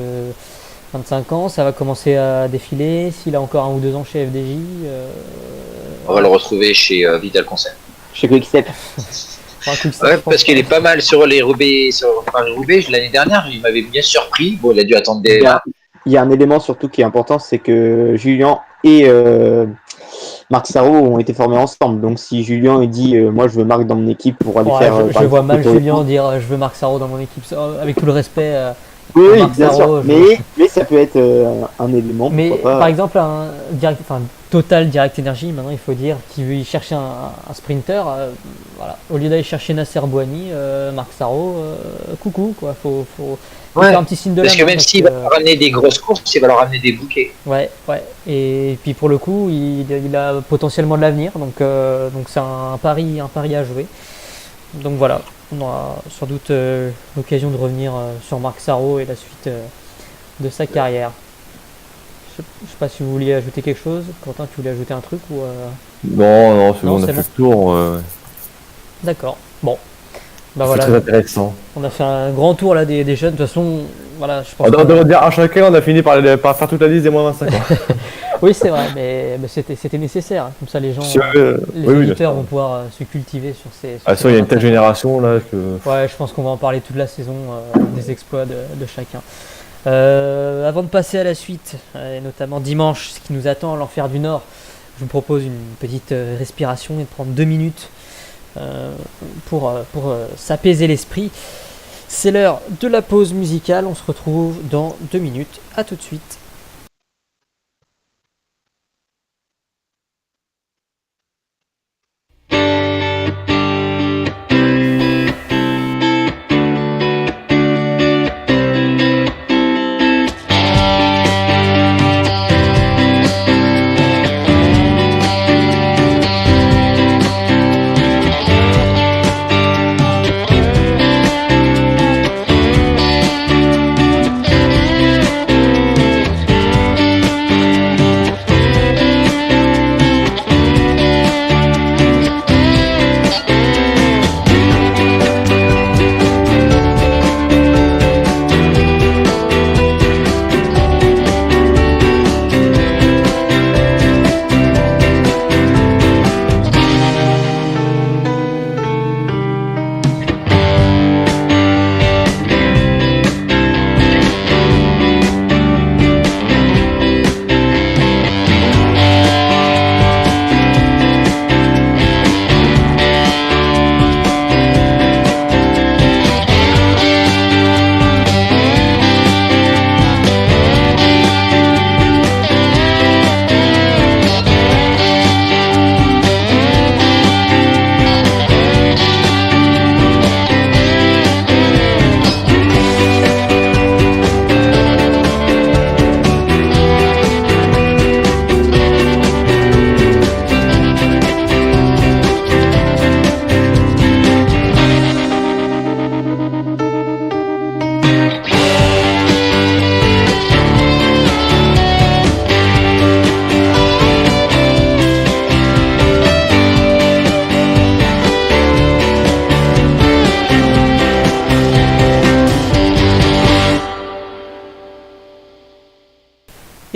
25 ans, ça va commencer à défiler. S'il a encore 1 ou 2 ans chez FDJ, On va le retrouver chez Vital Conseil. Chez Quickstep. Ouais, parce qu'il est pas mal sur les Roubaix, Paris-Roubaix. L'année dernière, il m'avait bien surpris. Bon, il a dû attendre des. Il y a un élément surtout qui est important, c'est que Julien et Marc Sarrault ont été formés ensemble. Donc si Julien il dit moi je veux Marc dans mon équipe pour aller faire. Je vois mal Julien dire je veux Marc Sarrault dans mon équipe. Avec tout le respect. Oui, Marc bien Sarrault, sûr. Mais ça peut être un élément. Mais pas. par exemple, Total Direct Energy, maintenant il faut dire qu'il veut y chercher un sprinter. Voilà. Au lieu d'aller chercher Nasser Bouhanni, Marc Sarrault, coucou quoi. Faut faire un petit signe de la main. Parce que même s'il va leur ramener des grosses courses, il va leur ramener des bouquets. Ouais. Et puis pour le coup, il a potentiellement de l'avenir, donc c'est un pari à jouer. Donc voilà, on aura sans doute l'occasion de revenir sur Marc Sarrault et la suite de sa carrière. Je sais pas si vous vouliez ajouter quelque chose. Quentin, tu voulais ajouter un truc ou Non, c'est bon, on a c'est fait le tour. D'accord. Bon. Bah C'est voilà. très intéressant. On a fait un grand tour là des jeunes. De toute façon, voilà, je pense. On devrait dire à chacun, on a fini par faire toute la liste des moins 25 ans. Oui, c'est vrai, mais c'était nécessaire. Comme ça, les gens, les auditeurs vont pouvoir se cultiver sur ces. Il y a une telle génération là que. Ouais, je pense qu'on va en parler toute la saison des exploits de chacun. Avant de passer à la suite, et notamment dimanche, ce qui nous attend, l'Enfer du Nord, je vous propose une petite respiration et de prendre 2 minutes pour s'apaiser l'esprit. C'est l'heure de la pause musicale. On se retrouve dans 2 minutes. À tout de suite.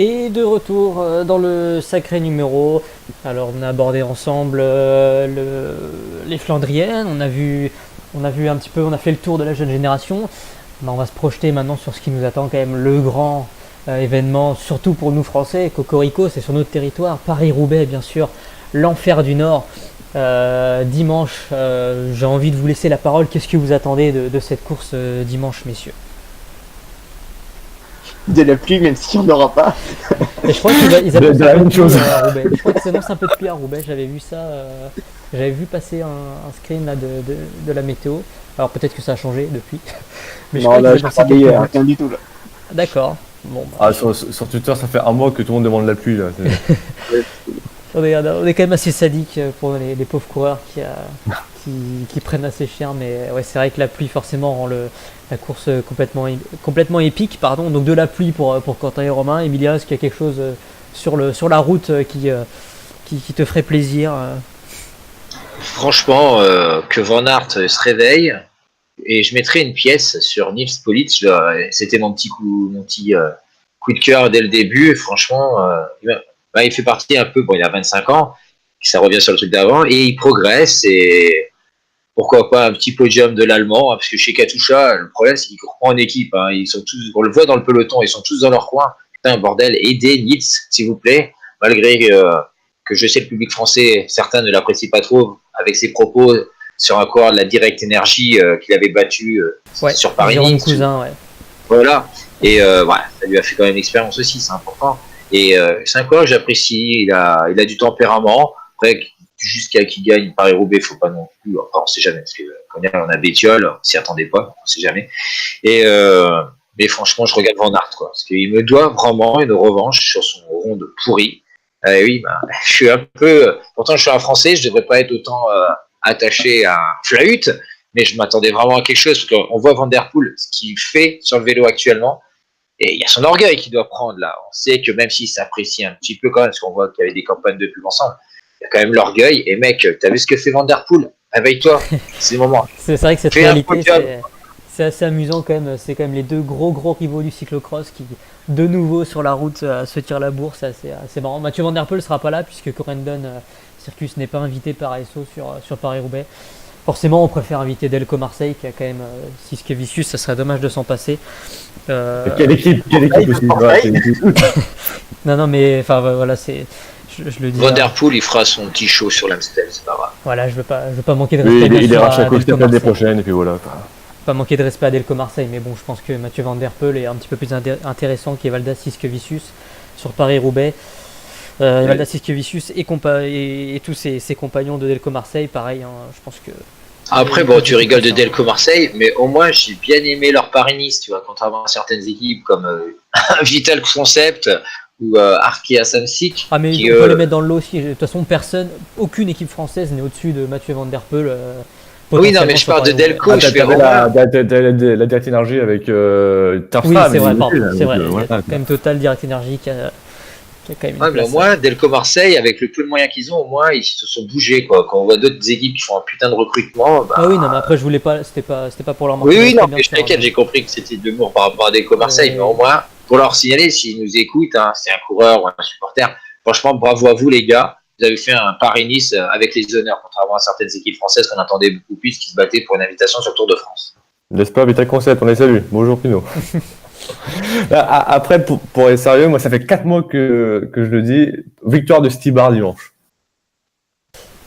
Et de retour dans le sacré numéro. Alors on a abordé ensemble les Flandriennes, on a vu un petit peu, on a fait le tour de la jeune génération. On va se projeter maintenant sur ce qui nous attend quand même, le grand événement, surtout pour nous Français. Cocorico, c'est sur notre territoire, Paris-Roubaix bien sûr, l'Enfer du Nord. Dimanche, j'ai envie de vous laisser la parole. Qu'est-ce que vous attendez de cette course dimanche, messieurs? De la pluie, même si on n'aura pas. Et je crois qu'ils annoncent la même chose. Je crois qu'ils annoncent un peu de pluie à Roubaix. J'avais vu ça. J'avais vu passer un screen là de la météo. Alors peut-être que ça a changé depuis. Mais Non, là, je ne rien du tout là. D'accord. Bon, bah, sur Twitter, ça fait un mois que tout le monde demande la pluie là. on est quand même assez sadique pour les pauvres coureurs qui prennent assez cher, mais ouais, c'est vrai que la pluie forcément rend la course complètement épique, pardon. Donc de la pluie pour Quentin et Romain. Emilia, est-ce qu'il y a quelque chose sur la route qui te ferait plaisir Franchement, que Van Aert se réveille, et je mettrai une pièce sur Nils Polic. C'était mon petit coup de cœur dès le début. Et franchement, il fait partie un peu, bon, il a 25 ans, ça revient sur le truc d'avant, et il progresse, et pourquoi pas un petit podium de l'Allemand, hein, parce que chez Katusha, le problème c'est qu'il court pas en équipe, hein, ils sont tous, on le voit dans le peloton, ils sont tous dans leur coin. Putain, bordel, aidez Nils, s'il vous plaît, malgré que je sais le public français, certains ne l'apprécient pas trop, avec ses propos sur un coureur de la Direct Energy qu'il avait battu sur Paris-Nice. Cousin, ouais. Voilà, et voilà, ça lui a fait quand même l'expérience aussi, c'est important. Et c'est un coureur que j'apprécie, il a du tempérament. Après, jusqu'à qu'il gagne Paris-Roubaix, faut pas non plus, enfin, on sait jamais, parce que quand on a Bétiol, on s'y attendait pas, on sait jamais. Et mais franchement, je regarde Van Aert, quoi, parce qu'il me doit vraiment une revanche sur son ronde pourri. Oui, je suis un peu, pourtant je suis un Français, je devrais pas être autant attaché à un flahut, mais je m'attendais vraiment à quelque chose, parce qu'on voit Van Der Poel, ce qu'il fait sur le vélo actuellement, et il y a son orgueil qu'il doit prendre là. On sait que même s'il s'apprécie un petit peu quand même, parce qu'on voit qu'il y avait des campagnes de pub ensemble, il y a quand même l'orgueil. Et mec, t'as vu ce que fait Van Der Poel? Réveille-toi, c'est le moment. C'est vrai que cette réalité, c'est assez amusant quand même. C'est quand même les deux gros rivaux du cyclocross qui, de nouveau sur la route, se tirent la bourse. C'est assez marrant. Mathieu Van Der Poel ne sera pas là puisque Corendon Circus n'est pas invité par ASO sur Paris-Roubaix. Forcément, on préfère inviter Delco Marseille qui a quand même Siske Vicius, ça serait dommage de s'en passer. Quelle équipe aussi. Non, mais enfin voilà, c'est. Je le dis. Van Der Poel, il fera son petit show sur l'Amstel, c'est pas grave. Voilà, je veux pas manquer de respect. Il est racheté à Costa l'année prochaine, et puis voilà. Pas manquer de respect à Delco Marseille, mais bon, je pense que Mathieu Van Der Poel est un petit peu plus intéressant qu'Evalda Siske Vicius sur Paris-Roubaix. Evalda Siske Vicius et tous ses compagnons de Delco Marseille, pareil, hein, je pense que. Après, bon, tu rigoles de Delco Marseille, mais au moins j'ai bien aimé leur Paris-Nice, tu vois, contrairement à certaines équipes comme Vital Concept ou Arkea Samsic. Ah, mais on peut les mettre dans le lot aussi. De toute façon, aucune équipe française n'est au-dessus de Mathieu Van Der Poel. Oui, non, mais je parle de Delco. T'avais la Direct Energy avec Terpstra. Oui, c'est vrai, pardon, c'est vrai. Il y a quand même Total Direct Energy qui a quand même une place. Au moins, Delco Marseille, avec le peu de moyens qu'ils ont, au moins, ils se sont bougés, quoi. Quand on voit d'autres équipes qui font un putain de recrutement. Ah oui, non, mais après, je voulais pas, c'était pas pour leur manquer. Oui, non, mais je t'inquiète, j'ai compris que c'était de l'humour par rapport à Delco Marseille, mais au moins, pour leur signaler, s'ils nous écoutent, hein, c'est un coureur ou un supporter, franchement, bravo à vous, les gars. Vous avez fait un Paris-Nice avec les honneurs, contrairement à certaines équipes françaises qu'on attendait beaucoup plus, qui se battaient pour une invitation sur le Tour de France. N'est-ce pas, Vital Concept, on les salue. Bonjour, Pino. Après, pour être sérieux, moi, ça fait 4 mois que je le dis. Victoire de Stybar dimanche.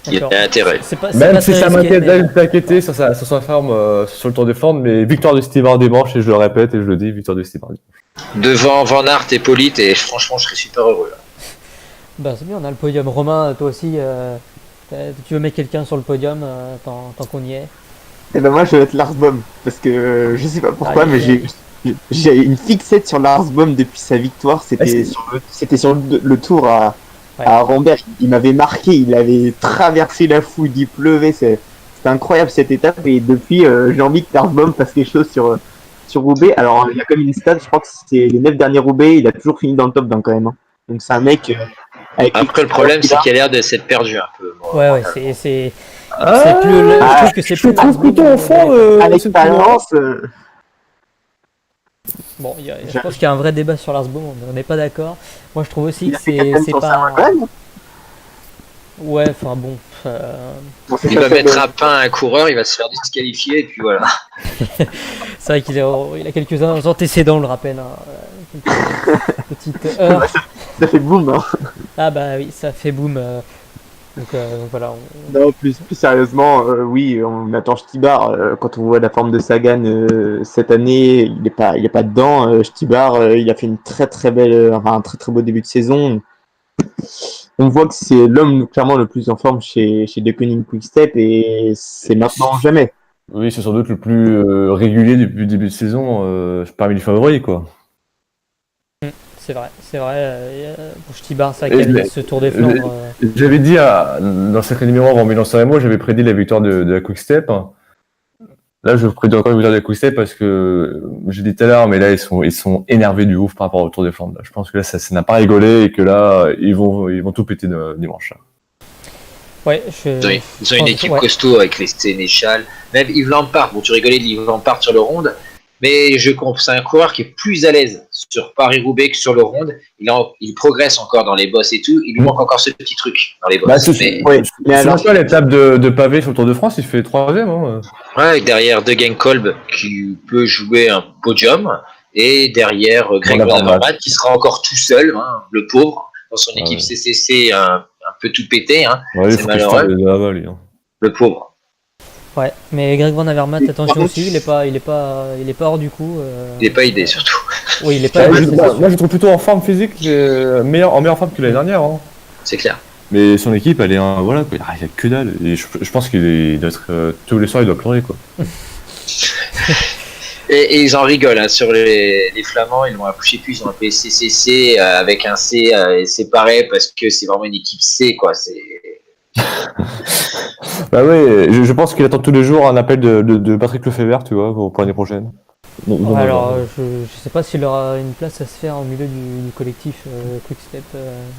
Il y a intérêt. Même si ça m'inquiétait sur sa forme sur le Tour de France, mais victoire de Stybar dimanche, et je le répète et je le dis, victoire de Stybar dimanche. Devant Van Aert et Polite, et franchement, je serais super heureux là. Bah, c'est bien, on a le podium. Romain, toi aussi, tu veux mettre quelqu'un sur le podium tant qu'on y est? Et ben moi je vais être Lars Boom parce que je sais pas pourquoi, mais j'ai une fixette sur Lars Boom depuis sa victoire. C'était sur le tour à Rambert. Il m'avait marqué, il avait traversé la foule, il pleuvait, c'était incroyable cette étape, et depuis j'ai envie que Lars Boom fasse quelque chose sur Roubaix. Alors il y a comme une stat, je crois que c'était les 9 derniers Roubaix, il a toujours fini dans le top quand même, hein. Donc c'est un mec après le problème c'est qu'il a l'air de s'être perdu un peu. Ouais, c'est plus je trouve que c'est plus trouve plutôt au fond à l'expérience. Bon, je pense qu'il y a un vrai débat sur Lars Boom, on n'est pas d'accord. Moi je trouve aussi que c'est pas. Ouais, enfin bon. Il va mettre à pain un coureur, il va se faire disqualifier et puis voilà. C'est vrai qu'il a quelques antécédents, on le rappelle. Hein. Petite heure. Ça fait boum, hein. Ah bah oui, ça fait boum. Donc voilà. Non, plus sérieusement, oui, on attend Stybar. Quand on voit la forme de Sagan cette année, il est pas dedans. Stybar, il a fait une très très belle, un très très beau début de saison. On voit que c'est l'homme clairement le plus en forme chez Deceuninck Quick-Step, et c'est maintenant ou jamais. Oui, c'est sans doute le plus régulier depuis le début de saison, parmi les favoris, quoi. c'est vrai. Pour Stibar, c'est vrai qu'il y avait ce Tour des Flandres. J'avais dit dans le sacré numéro avant Milan San Remo, j'avais prédit la victoire de la Quick Step. Là, je prédis encore la victoire de la Quick Step parce que j'ai dit tout à l'heure, mais là, ils sont énervés du ouf par rapport au Tour des Flandres. Là. Je pense que là, ça n'a pas rigolé et que là, ils vont tout péter dimanche. Ouais, ils ont une équipe costaud avec les Sénéchal. Même Yves Lampard, bon, tu rigolais de Yves Lampard sur le Ronde, mais c'est un coureur qui est plus à l'aise sur Paris-Roubaix que sur le Ronde. Il progresse encore dans les bosses et tout. Il lui manque encore ce petit truc dans les bosses. Mais alors, sur l'étape de pavé sur le Tour de France, il fait 3e. Hein. Ouais, derrière Degenkolb qui peut jouer un podium et derrière Greg Van Avermaet qui sera encore tout seul, hein, le pauvre, dans son équipe CCC un peu tout pété. Hein. C'est malheureux. Le pauvre. Ouais, mais Greg Van Avermaet, attention aussi, il est pas hors du coup. Il est pas aidé surtout. Oui, il est pas. Moi, je trouve plutôt en forme physique, en meilleure forme que l'année dernière. Hein. C'est clair. Mais son équipe, elle est voilà quoi. Il y a que dalle. Et je pense qu'il doit être tous les soirs, il doit pleurer quoi. et ils en rigolent hein, sur les Flamands. Ils l'ont appelé, ils ont appelé CCC avec un C séparé parce que c'est vraiment une équipe C quoi. C'est Bah oui, je pense qu'il attend tous les jours un appel de Patrick Lefebvre, tu vois, pour l'année prochaine. Alors, je sais pas s'il aura une place à se faire au milieu du collectif Quick-Step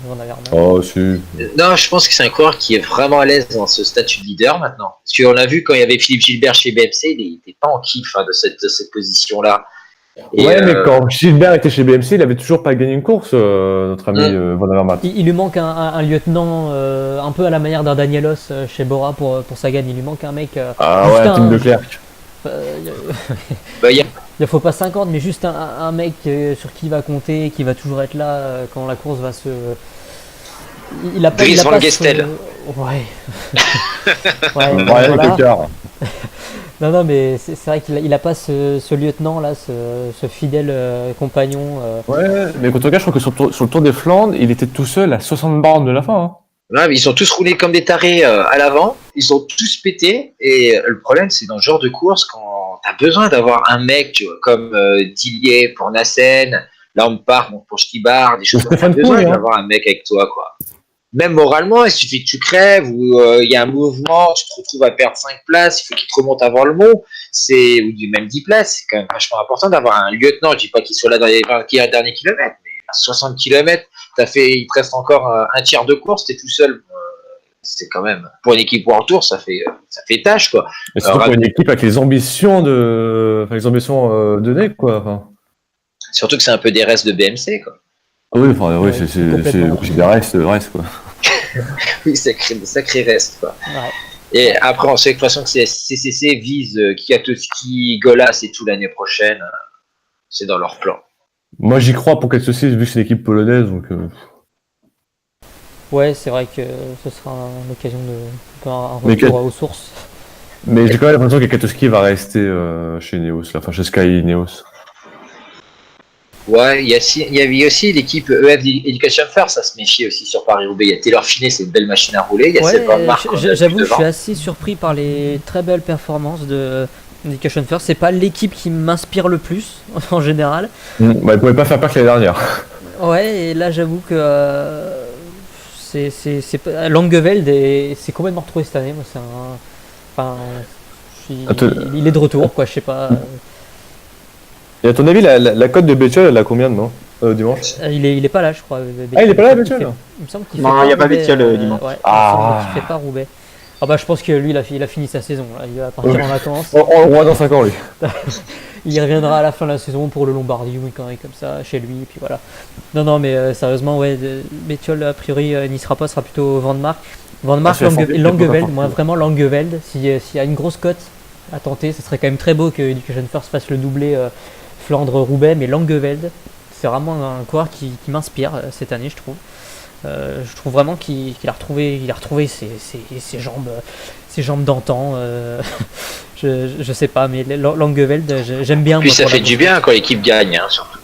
Van Avermaet. Oh, si. Non, je pense que c'est un coureur qui est vraiment à l'aise dans ce statut de leader maintenant. Parce qu'on l'a vu quand il y avait Philippe Gilbert chez BMC, il n'était pas en kiff hein, de cette position-là. Et mais quand Gilbert était chez BMC, il avait toujours pas gagné une course, notre ami Van Avermaet. Il lui manque un lieutenant un peu à la manière d'un Danielos chez Bora pour Sagan. Il lui manque un mec. Tim de Klerk. Il faut pas 50, mais juste un mec sur qui il va compter, qui va toujours être là quand la course va se. Il a pas. Dries Van Gestel. Ouais. Voilà. Non, mais c'est vrai qu'il a pas ce lieutenant là, ce fidèle compagnon. Ouais, mais quand on regarde, je crois que sur le Tour des Flandres, il était tout seul à 60 bornes de la fin. Hein. Ouais, mais ils sont tous roulés comme des tarés à l'avant, ils sont tous pétés, et le problème c'est dans ce genre de course quand t'as besoin d'avoir un mec tu vois, comme Dillier pour Nassen, Lampard pour Stibar, des choses comme ça, t'as besoin d'avoir un mec avec toi quoi. Même moralement, il suffit que tu crèves ou il y a un mouvement, tu te retrouves à perdre 5 places, il faut qu'il te remonte avant le mont, ou même 10 places, c'est quand même vachement important d'avoir un lieutenant, je dis pas qu'il soit là dans les 20 derniers kilomètres, mais à 60 km, il te reste encore un tiers de course, t'es tout seul. C'est quand même, pour une équipe World Tour, ça fait tâche, quoi. Et surtout pour une équipe avec les ambitions de Nec, quoi. Enfin. Surtout que c'est un peu des restes de BMC, quoi. Ah oui, c'est des restes, quoi. Oui, sacré reste, quoi. Ouais. Et après, on sait de toute façon que CCC vise Kwiatkowski, Golas et tout l'année prochaine. C'est dans leur plan. Moi, j'y crois pour Kwiatkowski, vu que c'est une équipe polonaise, donc... Ouais, c'est vrai que ce sera l'occasion de un retour aux sources. Mais j'ai quand même l'impression que Kwiatkowski va rester chez Neos, chez Sky Neos. Ouais, il y avait aussi l'équipe EF Education First, ça se méfiait aussi sur Paris-Roubaix. Il y a Taylor Finney, c'est une belle machine à rouler. Il y a Seb Van Mark. J'avoue, je suis assez surpris par les très belles performances de Education First. C'est pas l'équipe qui m'inspire le plus en général. Bah, ils pouvaient pas faire pire que l'année dernière. Ouais, et là j'avoue que Langeveld s'est complètement retrouvé cette année. Moi, il est de retour, quoi. Je sais pas. Et à ton avis, la cote de Bettiol, elle a combien dimanche il est pas là, je crois. Il est pas là, Bettiol. Il me semble qu'il non, il n'y a pas Bettiol dimanche. Ouais, il me semble qu'il fait pas Roubaix. Ah bah je pense que lui, il a fini sa saison. Là. Il va partir en vacances. On le voit dans 5 ans, lui. Il reviendra à la fin de la saison pour le Lombardie ou une connerie comme ça, chez lui, et puis voilà. Non, mais sérieusement, ouais, Bettiol, a priori, n'y sera pas, sera plutôt Van Mark. Van Mark, Langeveld, moi vraiment Langeveld, s'il y a une grosse cote à tenter, ce serait quand même très beau que Education First fasse le doublé Flandre-Roubaix, mais Langeveld, c'est vraiment un coureur qui m'inspire cette année, je trouve. Je trouve vraiment qu'il a retrouvé ses jambes d'antan. Je sais pas, mais Langeveld, j'aime bien. Puis ça fait du bien quand l'équipe gagne, hein, surtout.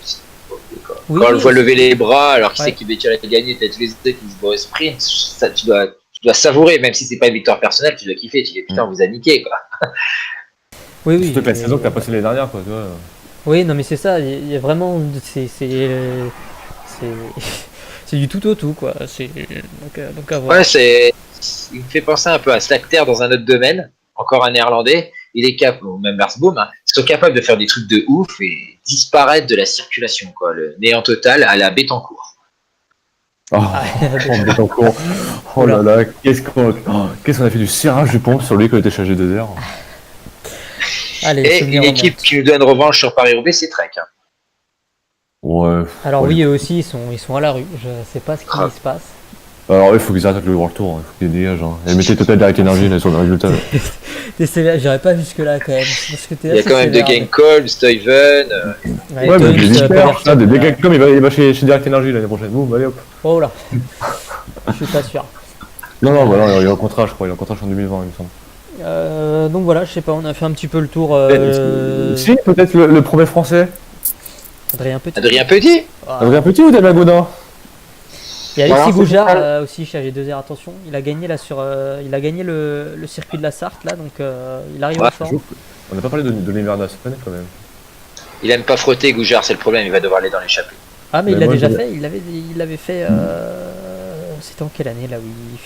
Quand on le voit lever les bras, alors qu'il sait qu'il Bettiol a gagné, t'as tous les autres qui se voient au sprint, ça, tu dois savourer, même si c'est pas une victoire personnelle, tu dois kiffer, tu dis putain, on vous a niqué, quoi. Oui. Surtout que la saison que t'as passée l'année dernière, quoi, tu vois. Oui, non, mais c'est ça, il y a vraiment. C'est c'est du tout au tout, quoi. Donc à voir. Ouais, il me fait penser un peu à Slacter dans un autre domaine, encore un néerlandais. Il est capable, ou même Mersboom, hein, ils sont capables de faire des trucs de ouf et disparaître de la circulation, quoi. Le néant total à la Bétancourt. Oh, Bétancourt. Oh là là, qu'est-ce qu'on a fait du serrage du pont sur lui qui a été chargé 2 heures. Allez, Et une équipe qui nous donne revanche sur Paris-Roubaix, c'est Trek. Hein. Ouais. Alors ouais. oui, eux aussi, ils sont à la rue. Je sais pas ce qui se passe. Alors il faut qu'ils arrêtent le World Tour, il faut qu'ils dégagent. Hein. Et mettez Total Direct Energy là, sur le résultat. T'es sévère, j'irai pas jusque là quand même. Il y a quand même de Gaincoll, Stuyven. Ouais, mais les hyper, ça, des gars comme il va chez Direct Energy l'année prochaine. Boum, allez hop. Oh là, je suis pas sûr. Non, voilà, il est en contrat, je crois, il est en contrat en 2020, il me semble. Donc voilà, je sais pas, on a fait un petit peu le tour. Si, peut-être le premier français. Adrien Petit. Adrien Petit. Adrien Petit ou Damien Gaudin? Il y a Alexis Goujard aussi chez AG2R, attention, il a gagné là il a gagné le circuit de la Sarthe là, donc il arrive en forme. On n'a pas parlé de l'Inverna cette année quand même. Il aime pas frotter Goujard, c'est le problème, il va devoir aller dans l'échappée. Ah mais il l'a déjà fait, il l'avait fait, c'était en quelle année là où il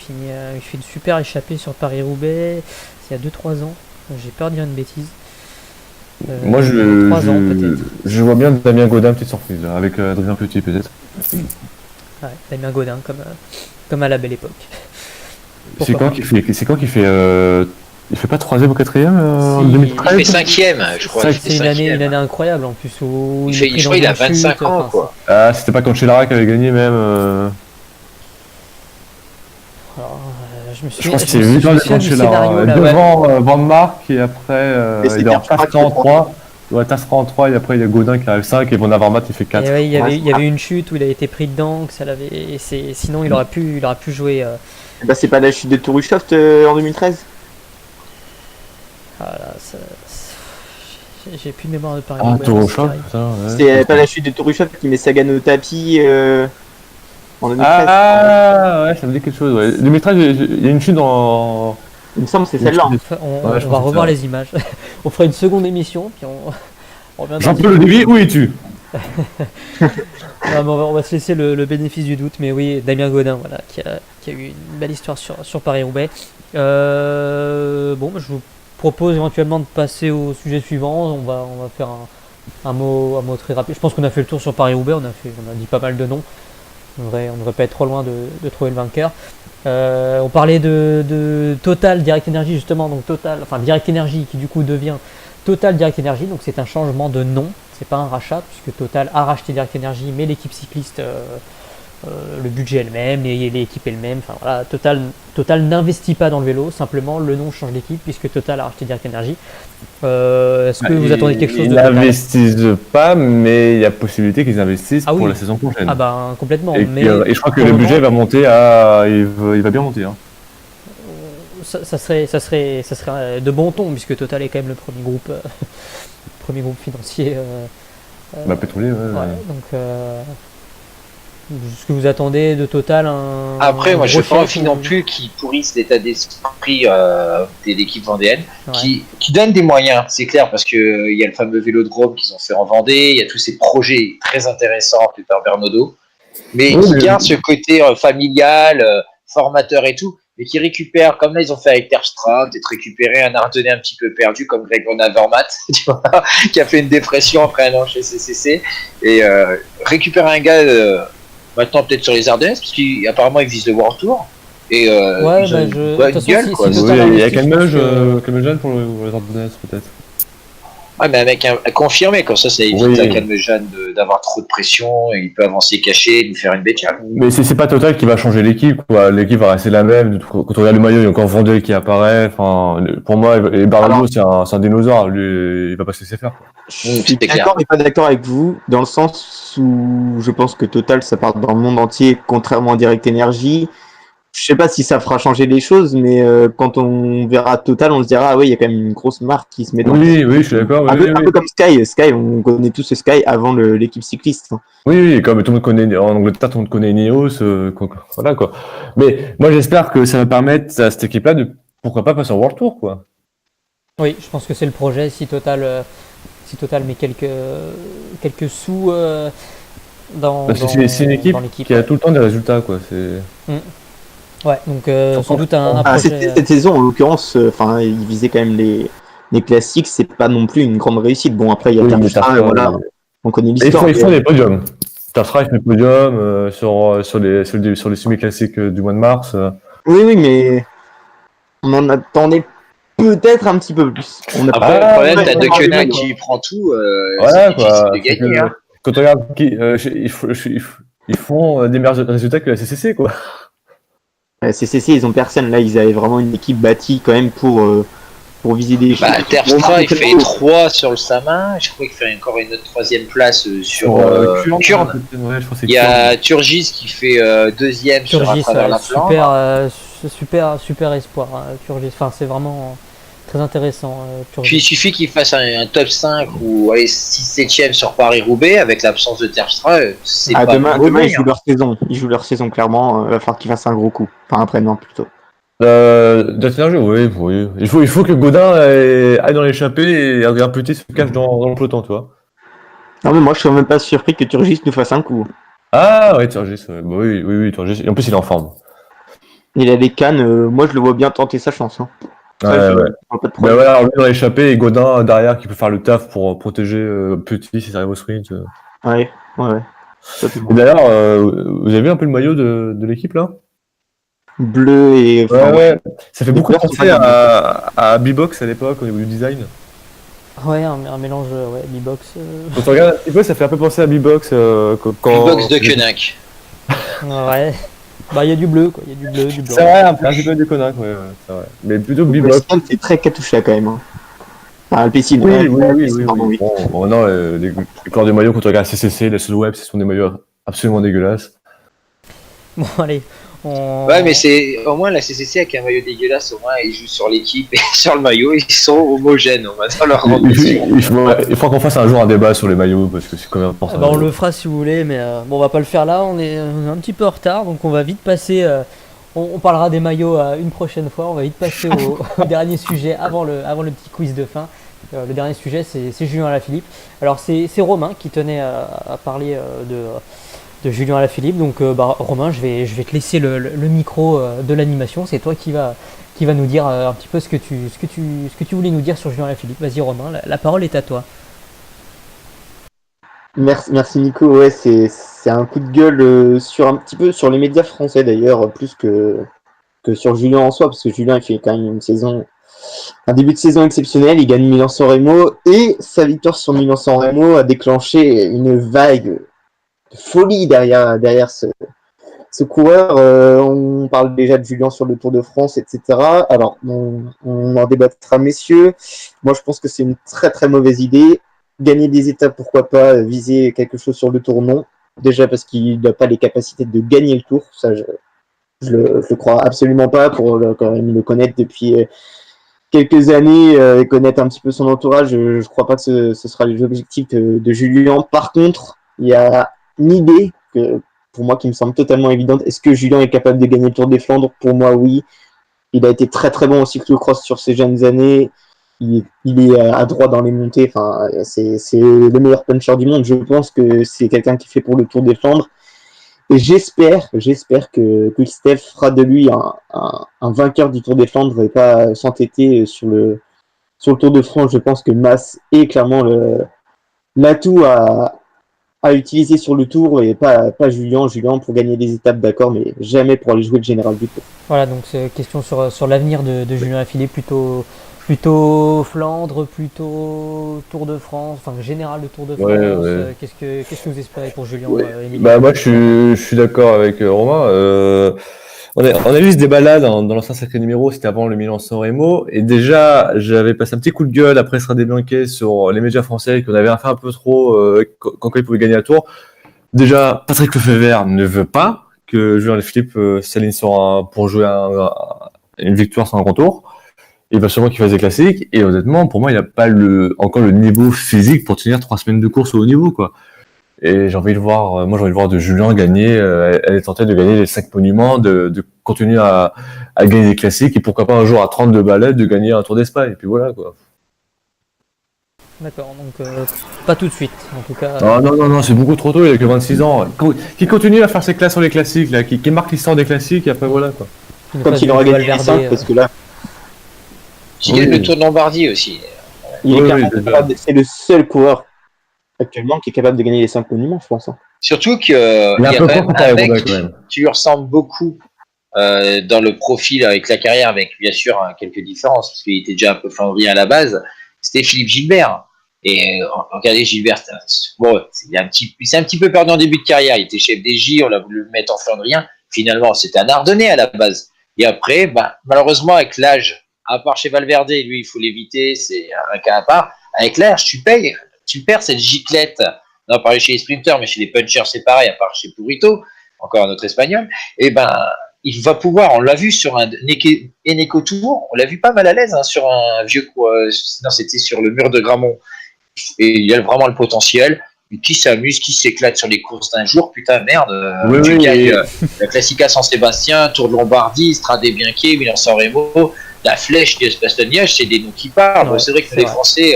fait une super échappée sur Paris-Roubaix, c'est il y a 2-3 ans, j'ai peur de dire une bêtise. Moi 3 ans peut-être. Je vois bien Damien Gaudin, petite surprise là, avec Adrien Petit peut-être. Ouais, Damien Gaudin, comme à la belle époque. C'est quand qu'il fait il fait pas 3ème ou 4ème en 2013? Il fait 5ème, je crois. C'est une année incroyable en plus où je crois qu'il a 25 ans quoi. Ah, c'était pas quand Chilarac avait gagné même Alors, je me je souviens, crois que c'est 8 ans de Chilarac devant Van Mark et après il est en Tastra en 3. Ouais, Tastra en 3 et après il y a Gaudin qui arrive 5 et Von Avermaet il fait 4. Et ouais, il y avait une chute où il a été pris dedans, que ça l'avait. Sinon il aurait pu jouer. Bah c'est pas la chute de Touruchoft en 2013. Voilà, j'ai plus de mémoire de Paris. Ah, Touruchoft, putain. Ouais. C'est pas la chute de Touruchoft qui met Sagan au tapis en 2013. Ah ouais, ça me dit quelque chose. Ouais. 2013, il y a une chute dans. Il me semble que c'est celle-là. On va revoir les images. On fera une seconde émission, puis on reviendra. Jean-Paul Olivier, où es-tu? Non, mais on va se laisser le bénéfice du doute, mais oui, Damien Gaudin, voilà, qui a eu une belle histoire sur Paris-Roubaix. Bon, je vous propose éventuellement de passer au sujet suivant. On va faire un mot très rapide. Je pense qu'on a fait le tour sur Paris-Roubaix, on a dit pas mal de noms. On devrait pas être trop loin de trouver le vainqueur. On parlait de Total Direct Energy justement, donc Direct Energy qui du coup devient Total Direct Energy, donc c'est un changement de nom, c'est pas un rachat puisque Total a racheté Direct Energy, mais l'équipe cycliste, le budget est le même, l'équipe est le même, enfin voilà, Total n'investit pas dans le vélo, simplement le nom change d'équipe puisque Total a racheté Direct Energy. Est-ce que vous attendez quelque chose de Total? Ils n'investissent pas, mais il y a possibilité qu'ils investissent pour la saison prochaine. Ah bah complètement. Et je crois que le budget va monter à, il va bien monter. Hein. Ça serait de bon ton puisque Total est quand même le premier groupe financier. Pétrolier, ouais. Donc, ce que vous attendez de Total Après, moi, je n'ai pas envie non plus qu'ils pourrissent l'état d'esprit de l'équipe vendéenne, qui donne des moyens, c'est clair, parce qu'il y a le fameux vélodrome qu'ils ont fait en Vendée, il y a tous ces projets très intéressants faits par Bernaudo, mais qui gardent ce côté familial, formateur et tout, mais qui récupèrent, comme là ils ont fait avec Terpstra, peut-être récupérer un Ardennais un petit peu perdu comme Greg Van Avermaet, tu vois, qui a fait une dépression après un an chez CCC, et récupérer un gars maintenant peut-être sur les Ardennes, parce qu'apparemment il vise le World Tour, et il y a Calmejane pour les Ardennes peut-être. Ouais, mais un mec confirmé, comme ça évite à Calmejane d'avoir trop de pression, et il peut avancer caché, lui faire une bêtise. Mais c'est pas Total qui va changer l'équipe, quoi. L'équipe va rester la même. Quand on regarde le maillot, il y a encore Vendée qui apparaît. Enfin, pour moi, et Bernardo, c'est un dinosaure. Lui, il va pas se laisser faire. Je suis d'accord mais pas d'accord avec vous, dans le sens où je pense que Total, ça part dans le monde entier, contrairement à Direct Energy. Je sais pas si ça fera changer les choses, mais quand on verra Total, on se dira, ah oui, il y a quand même une grosse marque qui se met dans Oui, je suis d'accord. Un peu comme Sky. Sky, on connaît tous ce Sky avant l'équipe cycliste. Oui, comme tout le monde connaît, en Angleterre, tout le monde connaît Ineos, voilà, quoi. Mais moi, j'espère que ça va permettre à cette équipe-là de, pourquoi pas, passer en World Tour, quoi. Oui, je pense que c'est le projet, si Total met quelques sous dans, C'est une équipe dans l'équipe. qui a tout le temps des résultats, quoi. C'est... Ouais, donc sans doute un Ah, projet. cette saison, en l'occurrence, ils visaient quand même les classiques, c'est pas non plus une grande réussite. Bon, après, il y a Oui, mais Terpstra, Terpstra, voilà, on connaît Et l'histoire. ils font des podiums. Terpstra, il fait des podiums sur les semi-classiques du mois de mars. Oui, mais on en attendait peut-être un petit peu plus. On a Après, pas- le problème, ouais, t'as on De parle Koninck de- qui prend tout, Voilà, c'est difficile quoi. de gagner. Hein. Quand on regarde ils font des meilleurs résultats que la CCC, quoi. CCC, ils ont personne. Là, ils avaient vraiment une équipe bâtie quand même pour viser des Bah, choses. Terpstra, il fait 3 sur le Samin. Je crois qu'il fait encore une autre 3e place sur Kurn. Ouais, je pense que c'est Il y a Turgis qui fait 2e sur à Turgis, travers la Flandre. super espoir. Turgis, enfin, c'est vraiment très intéressant. Puis il Turgis. suffit qu'il fasse un top 5 ou 6-7e sur Paris-Roubaix avec l'absence de Terpstra. C'est pas demain, mauvais, ils jouent hein. leur saison. Ils jouent leur saison, clairement. Il va falloir qu'ils fassent un gros coup. Enfin, après, non, plutôt. D'Athénagé, oui. Il faut que Godin aille dans l'échappée et Adrien Petit se cache dans le peloton, tu vois. Non, mais moi, je suis même pas surpris que Turgis nous fasse un coup. Ah, ouais, Turgis, ouais. Bah oui, Turgis. Et en plus, il est en forme. Il a les cannes. Moi, je le vois bien tenter sa chance. Hein. Ça, Ouais, je ouais. vois pas de Bah problème. voilà, alors lui dans l'échappée et Godin derrière qui peut faire le taf pour protéger Petit si ça arrive au sprint. Ouais. Et d'ailleurs, vous avez vu un peu le maillot de l'équipe là? Bleu et. Enfin, Ouais. Ça fait Les beaucoup couleurs sont penser pas à B-Box à l'époque au niveau du design. Ouais, un mélange, ouais, B-box. Quand on regarde un petit peu, ça fait un peu penser à B-Box quand. Box de Koninck. Ouais. Bah, il y a du bleu, quoi. Il y a du bleu, du blanc. C'est vrai, un petit peu du Konak, ouais, c'est vrai. Mais plutôt Le B-Box. style, c'est très Katusha quand même. Hein. Enfin, le Pessin. Oui. Pardon, oui. Bon, non, les couleurs des maillots, quand on regarde CCC, les sous web, ce sont des maillots absolument dégueulasses. Bon, allez. Ouais, mais c'est au moins la CCC avec un maillot dégueulasse, au moins ils jouent sur l'équipe et sur le maillot, ils sont homogènes, on va pas leur rendre dessus. Il faut qu'on fasse un jour un débat sur les maillots parce que c'est quand même important. Bah, on le fera si vous voulez, mais bon, on va pas le faire là. On est un petit peu en retard, donc on va vite passer. On parlera des maillots une prochaine fois. On va vite passer au dernier sujet avant le petit quiz de fin. Le dernier sujet, c'est Julien Alaphilippe. Alors, c'est Romain qui tenait à parler de Julien Alaphilippe. Donc, Romain, je vais te laisser le micro de l'animation. C'est toi qui va nous dire un petit peu ce que tu voulais nous dire sur Julien Alaphilippe. Vas-y, Romain, la parole est à toi. Merci Nico. Ouais, c'est un coup de gueule sur un petit peu sur les médias français d'ailleurs, plus que sur Julien en soi, parce que Julien il fait quand même un début de saison exceptionnel. Il gagne Milan-San Remo et sa victoire sur Milan-San Remo a déclenché une vague de folie derrière ce coureur. On parle déjà de Julien sur le Tour de France, etc. Alors, on en débattra, messieurs. Moi, je pense que c'est une très très mauvaise idée. Gagner des étapes, pourquoi pas. Viser quelque chose sur le Tour, non. Déjà parce qu'il n'a pas les capacités de gagner le Tour. Ça, je le crois absolument pas pour quand même le connaître depuis quelques années et connaître un petit peu son entourage. Je crois pas que ce sera l'objectif de Julien. Par contre, il y a une idée que pour moi qui me semble totalement évidente. Est-ce que Julien est capable de gagner le Tour des Flandres? Pour moi, oui. Il a été très très bon au cyclocross sur ses jeunes années. Il est à droit dans les montées. Enfin, c'est le meilleur puncher du monde. Je pense que c'est quelqu'un qui fait pour le Tour des Flandres. Et j'espère que Quick-Step fera de lui un vainqueur du Tour des Flandres et pas s'entêter sur le Tour de France. Je pense que Mas est clairement l'atout à utiliser sur le Tour et pas Julien pour gagner des étapes, d'accord, mais jamais pour aller jouer le général du Tour. Voilà, donc c'est question sur l'avenir de Julien Alaphilippe, plutôt Flandre, plutôt Tour de France, enfin général de Tour de France. Ouais. Qu'est-ce que vous espérez pour Julien, Émilie? Bah moi je suis d'accord avec Romain. On a eu ce débat-là dans l'ancien sacré numéro, c'était avant le Milan-San Remo, et déjà j'avais passé un petit coup de gueule après Stradé Bianchi sur les médias français qu'on avait fait un peu trop quand il pouvait gagner un tour. Déjà, Patrick Lefebvre ne veut pas que Julien Alaphilippe s'aligne pour jouer une victoire sur un grand tour. Il va sûrement qu'il fasse des classiques, et honnêtement, pour moi, il n'a pas encore le niveau physique pour tenir 3 semaines de course au haut niveau, quoi. Et j'ai envie de voir de Julien gagner, elle est tentée de gagner les 5 monuments, de continuer à gagner des classiques, et pourquoi pas un jour à 32 balais de gagner un Tour d'Espagne, et puis voilà, quoi. D'accord, donc pas tout de suite, en tout cas. Non, c'est beaucoup trop tôt, il a que 26 ans. Qui continue à faire ses classes sur les classiques, là, qui marque l'histoire des classiques, et après voilà quoi. Quand il aura gagné les 5, parce que là, Il gagne le Tour de Lombardie aussi. il est Oui, carrément oui, capable c'est le seul coureur actuellement qui est capable de gagner les 5 monuments, je pense. Hein. Surtout qu'il Il est y un a peu quand même fort un quand mec même. qui lui ressemble beaucoup dans le profil avec la carrière, avec bien sûr quelques différences, parce qu'il était déjà un peu flandrien à la base. C'était Philippe Gilbert. Et regardez Gilbert, c'est un petit peu perdu en début de carrière. Il était chef des J, on a voulu le mettre en flandrien. Finalement, c'était un Ardennais à la base. Et après, malheureusement, avec l'âge, à part chez Valverde, lui, il faut l'éviter, c'est un cas à part. Avec l'âge, tu perds cette giclette. On a parlé chez les sprinters, mais chez les punchers, c'est pareil, à part chez Purito, encore un autre espagnol. Et il va pouvoir, on l'a vu sur un Eneco Tour, on l'a vu pas mal à l'aise sur un vieux, non, c'était sur le mur de Gramont. Et il y a vraiment le potentiel. Qui s'amuse, qui s'éclate sur les courses d'un jour, putain, merde. Tu gagnes la Classica San Sébastien, Tour de Lombardie, Strade Bianche, Milan-San Remo, la Flèche de Bastogne-Liège, c'est des noms qui parlent. Ouais, c'est vrai que c'est les vrai. Français,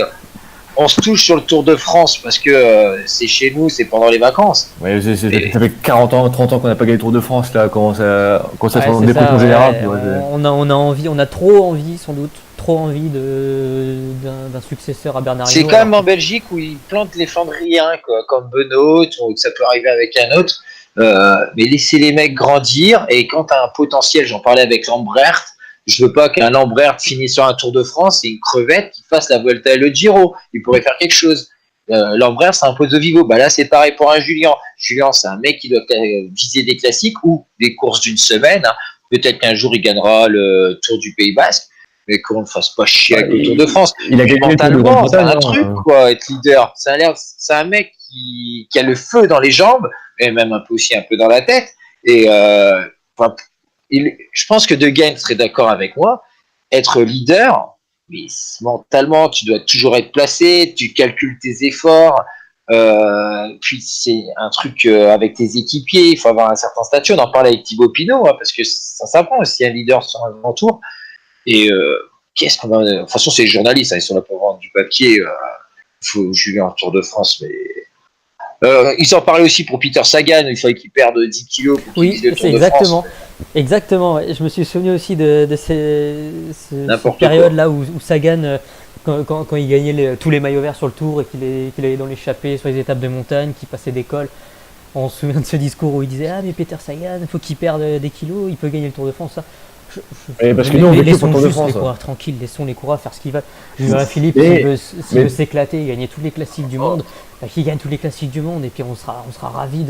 on se touche sur le Tour de France parce que c'est chez nous, c'est pendant les vacances. Ouais, ça fait 40 ans, 30 ans qu'on n'a pas gagné le Tour de France, là, quand ça Ouais, fait c'est des ça, en général. ouais. Puis, ouais, On a envie, on a trop envie, sans doute, trop envie d'un successeur à Bernard C'est Hinault, quand même alors en Belgique où ils plantent les Flandriens, quoi, comme Benoît, ou ça peut arriver avec un autre. Mais laisser les mecs grandir, et quand tu as un potentiel, j'en parlais avec Lambert, je veux pas qu'un Lambert finisse sur un Tour de France et une crevette qui fasse la Vuelta et le Giro. Il pourrait faire quelque chose. Lambert, c'est un Pozzo Vivo. Là, c'est pareil pour un Julien. Julien, c'est un mec qui doit viser des classiques ou des courses d'une semaine. Hein. Peut-être qu'un jour, il gagnera le Tour du Pays Basque. Mais qu'on ne fasse pas chier avec le Tour de France. il a gagné le Tour de Mentalement, c'est Grande-Bretagne. un truc, quoi, être leader. C'est un mec qui a le feu dans les jambes, et même un peu dans la tête. Et je pense que De Gendt serait d'accord avec moi. Être leader, mais mentalement, tu dois toujours être placé, tu calcules tes efforts. Puis c'est un truc avec tes équipiers, il faut avoir un certain statut. On en parle avec Thibaut Pinot, parce que ça s'apprend aussi un leader sur un grand tour. Et qu'est-ce qu'on va. De toute façon, c'est les journalistes, ils sont là pour vendre du papier. Il faut Julien en Tour de France, mais. Ils en parlaient aussi pour Peter Sagan, il fallait qu'il perde 10 kilos pour qu'il Oui, vise le c'est Tour de France. exactement. Ouais. Je me suis souvenu aussi de cette N'importe période-là où Sagan, quand il gagnait tous les maillots verts sur le Tour et qu'il allait dans l'échappée sur les étapes de montagne, qu'il passait des cols. On se souvient de ce discours où il disait « Ah mais Peter Sagan, il faut qu'il perde des kilos, il peut gagner le Tour de France. » Ça. Parce que nous, on vécu laissons pour le Tour de juste France. les coureurs tranquilles, laissons les coureurs faire ce qu'ils veulent. Julien Philippe, Mais- s'il veut s'éclater et gagner tous les classiques du monde, qu'il gagne tous les classiques du monde et puis on sera ravis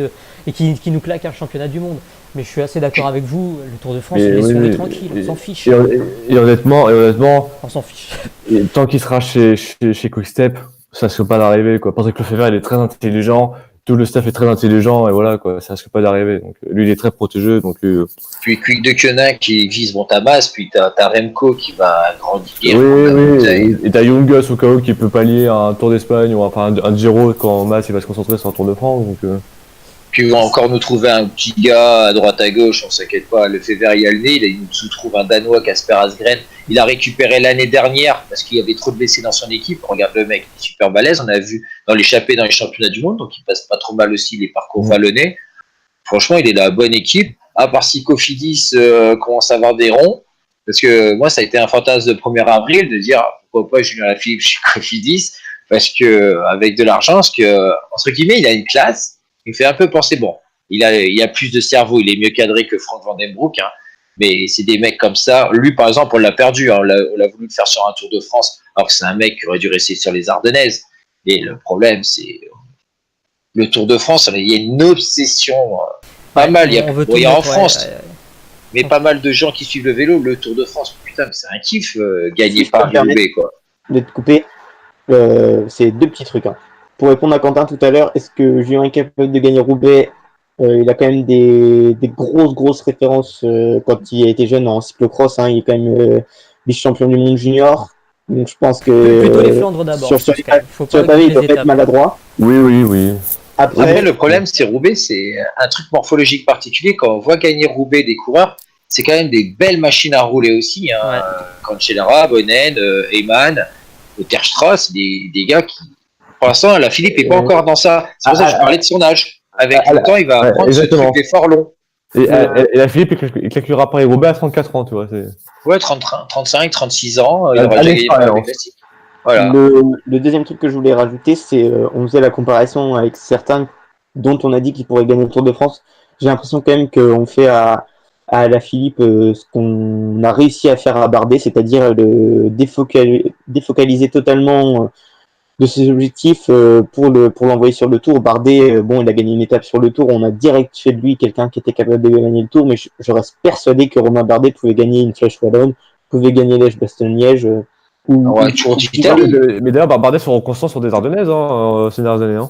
et qu'il nous claque un championnat du monde. Mais je suis assez d'accord avec vous, le Tour de France, Mais laissons-les oui, tranquilles, on s'en fiche. Et honnêtement, On s'en fiche. tant qu'il sera chez Quickstep, ça risque pas d'arriver, quoi. Patrick Lefebvre, il est très intelligent, tout le staff est très intelligent, et voilà, quoi, ça risque pas d'arriver. Donc, lui, il est très protégé, donc Puis Quick de Koenig qui vise Montamas, puis t'as Remco qui va grandir. oui, et t'as Youngus au cas où qui peut pallier un Tour d'Espagne ou enfin un Giro quand Mas il va se concentrer sur un Tour de France, donc Puis on va encore nous trouver un petit gars à droite à gauche, on s'inquiète pas, Lefebvre y a le nez, il nous trouve un Danois, Kasper Asgren. Il a récupéré l'année dernière parce qu'il y avait trop de blessés dans son équipe. Regarde le mec, il est super balèze. On a vu dans l'échappée dans les championnats du monde, donc il passe pas trop mal aussi les parcours vallonnés. Franchement, il est dans la bonne équipe. À part si Cofidis commence à avoir des ronds, parce que moi, ça a été un fantasme de 1er avril de dire pourquoi pas Julien Lafilippe chez Cofidis, parce que avec de l'argent, parce que entre guillemets, il a une classe. Il me fait un peu penser, bon, il a plus de cerveau, il est mieux cadré que Frank Vandenbroek, hein, mais c'est des mecs comme ça. Lui, par exemple, on l'a perdu, hein, on l'a voulu le faire sur un Tour de France, alors que c'est un mec qui aurait dû rester sur les Ardennaises. Et le problème, c'est le Tour de France, il y a une obsession, pas mal, il y a en France, mais pas mal de gens qui suivent le vélo, le Tour de France, putain, c'est un kiff gagné Si par je peux me Roubaix, quoi. De te couper, c'est deux petits trucs. Hein. Pour répondre à Quentin tout à l'heure, est-ce que Julien est capable de gagner Roubaix? Il a quand même des grosses références quand il a été jeune en cyclocross. Hein. Il est quand même vice-champion du monde junior. Donc je pense que Plutôt les Flandres d'abord. sur quand même. Faut le pas pavé, il oublier doit les pas être étapes. maladroit. oui. Après, le problème, c'est Roubaix, c'est un truc morphologique particulier. Quand on voit gagner Roubaix des coureurs, c'est quand même des belles machines à rouler aussi. Hein. Ouais. Cancellara, Bonnen, Heyman. le Terpstra, c'est des gars qui, pour l'instant, la Philippe est pas encore dans ça. C'est pour ça que je parlais de son âge. Avec le temps, il va apprendre ce truc d'effort long. Et la Philippe, il calculera Paris-Roubaix à 34 ans, tu vois. Ouais, 35, 36 ans, il aura déjà gagné le classique. Voilà. Le deuxième truc que je voulais rajouter, c'est on faisait la comparaison avec certains dont on a dit qu'ils pourraient gagner le Tour de France. J'ai l'impression quand même qu'on fait à la Philippe ce qu'on a réussi à faire à Bardet, c'est-à-dire le défocaliser totalement de ses objectifs pour l'envoyer sur le Tour. Bardet, bon, il a gagné une étape sur le Tour, on a direct fait de lui quelqu'un qui était capable de gagner le Tour, mais je reste persuadé que Romain Bardet pouvait gagner une Flèche Wallonne, pouvait gagner l'Èche-Bastogne-Liège. Mais d'ailleurs, Bardet sont constants sur des Ardennaises ces dernières années. Hein.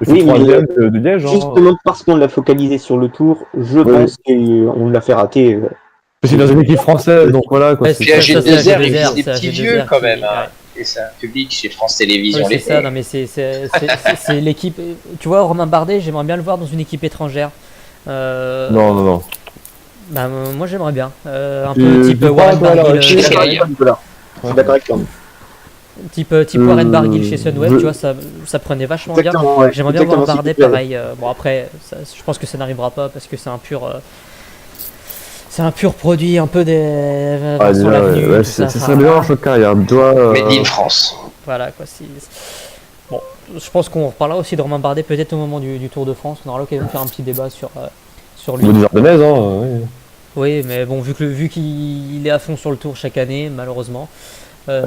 Oui, mais de Liège. Justement parce qu'on l'a focalisé sur le Tour, je pense qu'on l'a fait rater. C'est dans une équipe française, donc voilà. Quoi, puis AG Désert, il vise des petits vieux quand même. Et c'est un public chez France Télévisions. Oui, c'est ça, non mais c'est l'équipe. Tu vois, Romain Bardet, j'aimerais bien le voir dans une équipe étrangère. Non. Bah, moi j'aimerais bien. Un peu type Warren Barguil. Je suis d'accord avec toi. Type Warren Barguil chez Sunweb, tu vois, ça prenait vachement bien. Ouais, j'aimerais bien voir Bardet pareil. Bon après, je pense que ça n'arrivera pas parce que c'est un pur produit un peu des Vincent Lavenue. C'est ça bien en choc carrière. Made in France. Voilà quoi. Bon, je pense qu'on reparlera aussi de Romain Bardet peut-être au moment du Tour de France. On aura l'occasion de faire un petit débat sur lui. Des Ardennaises, oui. Oui, mais bon, vu qu'il est à fond sur le Tour chaque année, malheureusement.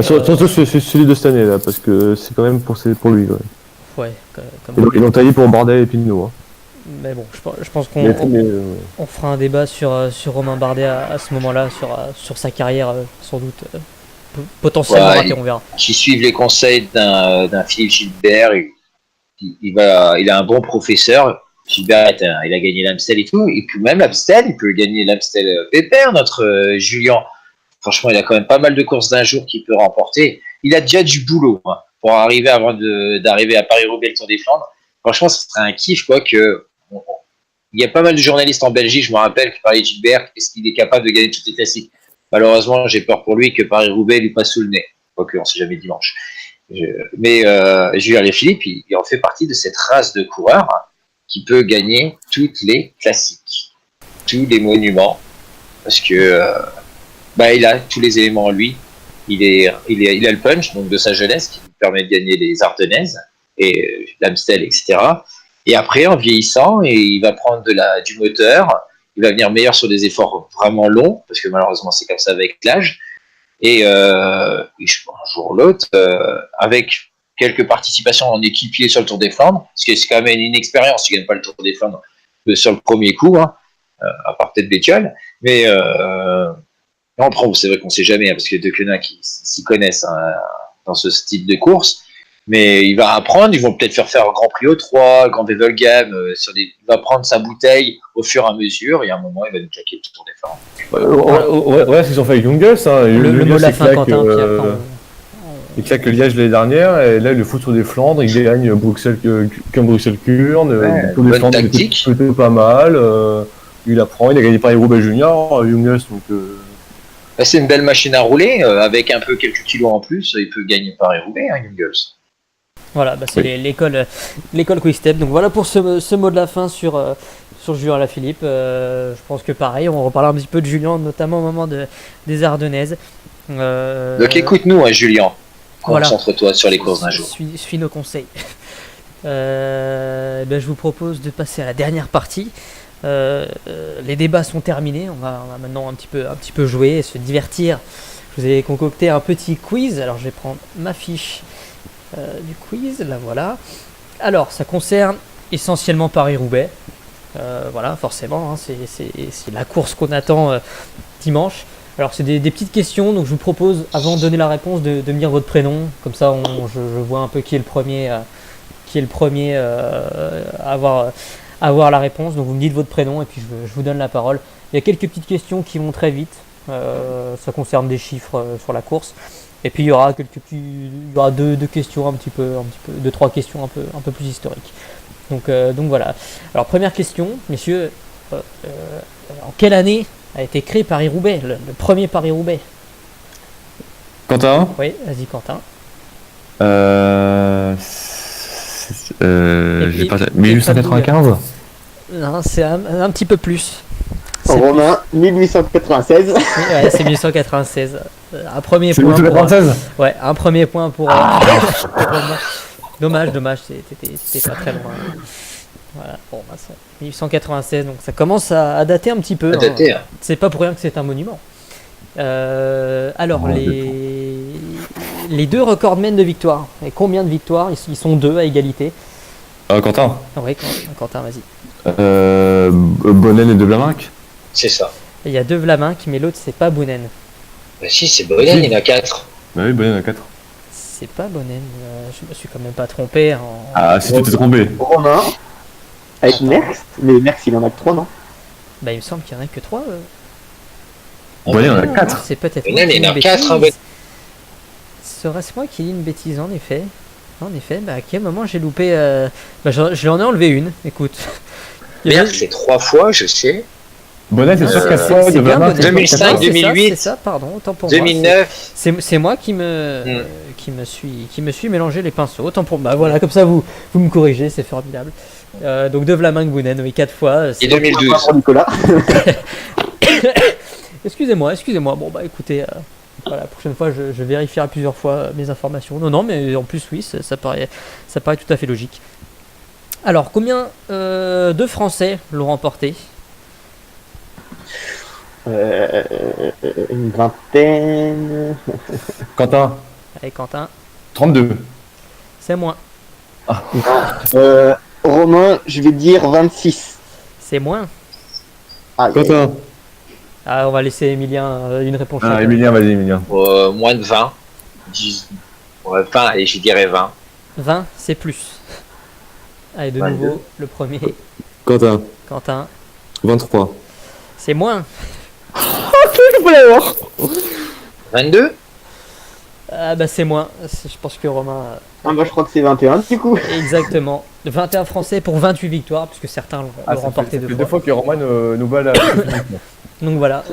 Surtout celui de cette année là, parce que c'est quand même pour lui. Ouais. Ils l'ont taillé pour Bardet et Pinot. Hein. Mais bon, je pense qu'on fera un débat sur Romain Bardet à ce moment-là, sur sa carrière, sans doute potentiellement ratée, on verra. Qui suivent les conseils d'un Philippe Gilbert, il a un bon professeur. Gilbert, il a gagné l'Amstel et tout, et puis même l'Amstel, il peut gagner l'Amstel Pépère, notre Julien. Franchement, il a quand même pas mal de courses d'un jour qu'il peut remporter. Il a déjà du boulot pour arriver avant d'arriver à Paris-Roubaix, le Tour des Flandres. Franchement, ce serait un kiff, quoi, que il y a pas mal de journalistes en Belgique, je me rappelle, qui parlaient de Gilbert, est-ce qu'il est capable de gagner toutes les classiques. Malheureusement, j'ai peur pour lui que Paris-Roubaix lui passe sous le nez. Quoique, on ne sait jamais dimanche. Mais Julien Alaphilippe, il en fait partie de cette race de coureurs qui peut gagner toutes les classiques, tous les monuments, parce que il a tous les éléments en lui. Il a le punch donc de sa jeunesse qui lui permet de gagner les Ardennaises et l'Amstel, etc. Et après, en vieillissant, il va prendre du moteur, il va venir meilleur sur des efforts vraiment longs, parce que malheureusement c'est comme ça avec l'âge. Et un jour ou l'autre, avec quelques participations en équipier sur le Tour des Flandres, parce que c'est quand même une inexpérience, tu ne gagnes pas le Tour des Flandres sur le premier coup, à part peut-être Bétiol, mais c'est vrai qu'on ne sait jamais, parce qu'il y a deux quenins qui s'y connaissent dans ce style de course, mais il va apprendre, ils vont peut-être faire un Grand Prix O3, Grand Wevelgem, il va prendre sa bouteille au fur et à mesure, et à un moment, il va nous claquer le Tour des Flandres. Ouais, c'est ce qu'ils ont fait avec Jungels. Le mot de la fin, Quentin, il claque le Liège l'année dernière, et là, il le fout sur des Flandres, il gagne Bruxelles-Kurn, tous les Flandres, plutôt pas mal, il apprend, il a gagné Paris-Roubaix Junior, Jungels, donc... C'est une belle machine à rouler, avec un peu quelques kilos en plus, il peut gagner Paris-Roubaix, Jungels. Voilà, c'est l'école Quick-Step. Donc voilà pour ce mot de la fin sur Julien Alaphilippe. Je pense que pareil, on reparlera un petit peu de Julien, notamment au moment des Ardennaises. Donc écoute-nous, Julien. Concentre-toi sur les courses d'un jour. Suis nos conseils. Je vous propose de passer à la dernière partie. Les débats sont terminés. On va maintenant un petit peu jouer et se divertir. Je vous ai concocté un petit quiz. Alors je vais prendre ma fiche du quiz. La voilà. Alors ça concerne essentiellement Paris-Roubaix. Voilà, forcément, c'est la course qu'on attend dimanche. Alors c'est des petites questions, donc je vous propose, avant de donner la réponse, de me dire votre prénom. Comme ça, je vois un peu qui est le premier à avoir la réponse. Donc vous me dites votre prénom et puis je vous donne la parole. Il y a quelques petites questions qui vont très vite. Ça concerne des chiffres sur la course. Et puis il y aura deux questions deux, trois questions un peu plus historiques. Donc voilà. Alors première question, messieurs, en quelle année a été créé Paris-Roubaix, le premier Paris-Roubaix? Quentin? Oui, vas-y Quentin. J'ai pas... et- 1895. Non, c'est un petit peu plus. C'est Romain, 1896. Ouais, c'est 1896. Un premier C'est point. 1896. Ouais, un premier point pour. pour Romain. Dommage, c'était pas très loin. Voilà, bon, bah, 1896, donc ça commence à dater un petit peu. Daté, Hein. hein. C'est pas pour rien que c'est un monument. Alors, les deux recordmen de victoires. Et combien de victoires? Ils sont deux à égalité. Quentin. Oui, Quentin, vas-y. Bonnen et De Blaminck. C'est ça. Il y a deux Vlaminck, mais l'autre c'est pas Boonen. Bah si, c'est Bonen, il y en a 4. Bah oui, Bonnen a 4. C'est pas Boonen. Je me suis quand même pas trompé. Ah, si tu t'es trompé. Romain, avec Merckx, mais Merckx il en a que 3, non? Bah, il me semble qu'il y en a que 3. Bonnen en a 4. C'est peut-être. Boonen, moi qui il y en a dis une 4, bêtise. hein, Serait-ce moi qui dis une bêtise, en effet. En effet, bah à quel moment j'ai loupé. Bah, je l'en ai enlevé une, écoute. Il y avait- Merde, c'est 3 fois, je sais. Bonnen, c'est Ah, sûr c'est- 4 fois. c'est De bien, Blaminck, Bonnen. 2005, C'est ça, 2008. C'est ça, pardon, autant pour moi. 2009. C'est moi qui me suis mélangé les pinceaux. Autant pour moi. Voilà, comme ça vous me corrigez, c'est formidable. Donc de Vlaminck Boonen, oui, 4 fois. Et c'est- 2012. Pour Nicolas. Excusez-moi. Bon bah écoutez, voilà, la prochaine fois je vérifierai plusieurs fois mes informations. Non, mais en plus oui, ça paraît tout à fait logique. Alors, combien de Français l'ont remporté? Une vingtaine. Quentin. Allez, Quentin, 32. c'est moins. Romain, je vais dire 26. C'est moins. Ah, Quentin. Ah, on va laisser Emilien une réponse. Ah, chacun. Emilien, vas-y, Emilien. Moins de 20. 10... Ouais, 20, et j'y dirais 20. 20, c'est plus. Allez, de 22. nouveau, le premier, Quentin. Quentin, 23. c'est moins. 22. Ah bah c'est moins. Je pense que Romain... Ah, bah, je crois que c'est 21 du coup. Exactement. 21 Français pour 28 victoires, puisque certains l'ont remporté ça fait deux deux fois. fois que Roman nous bat la. Donc voilà,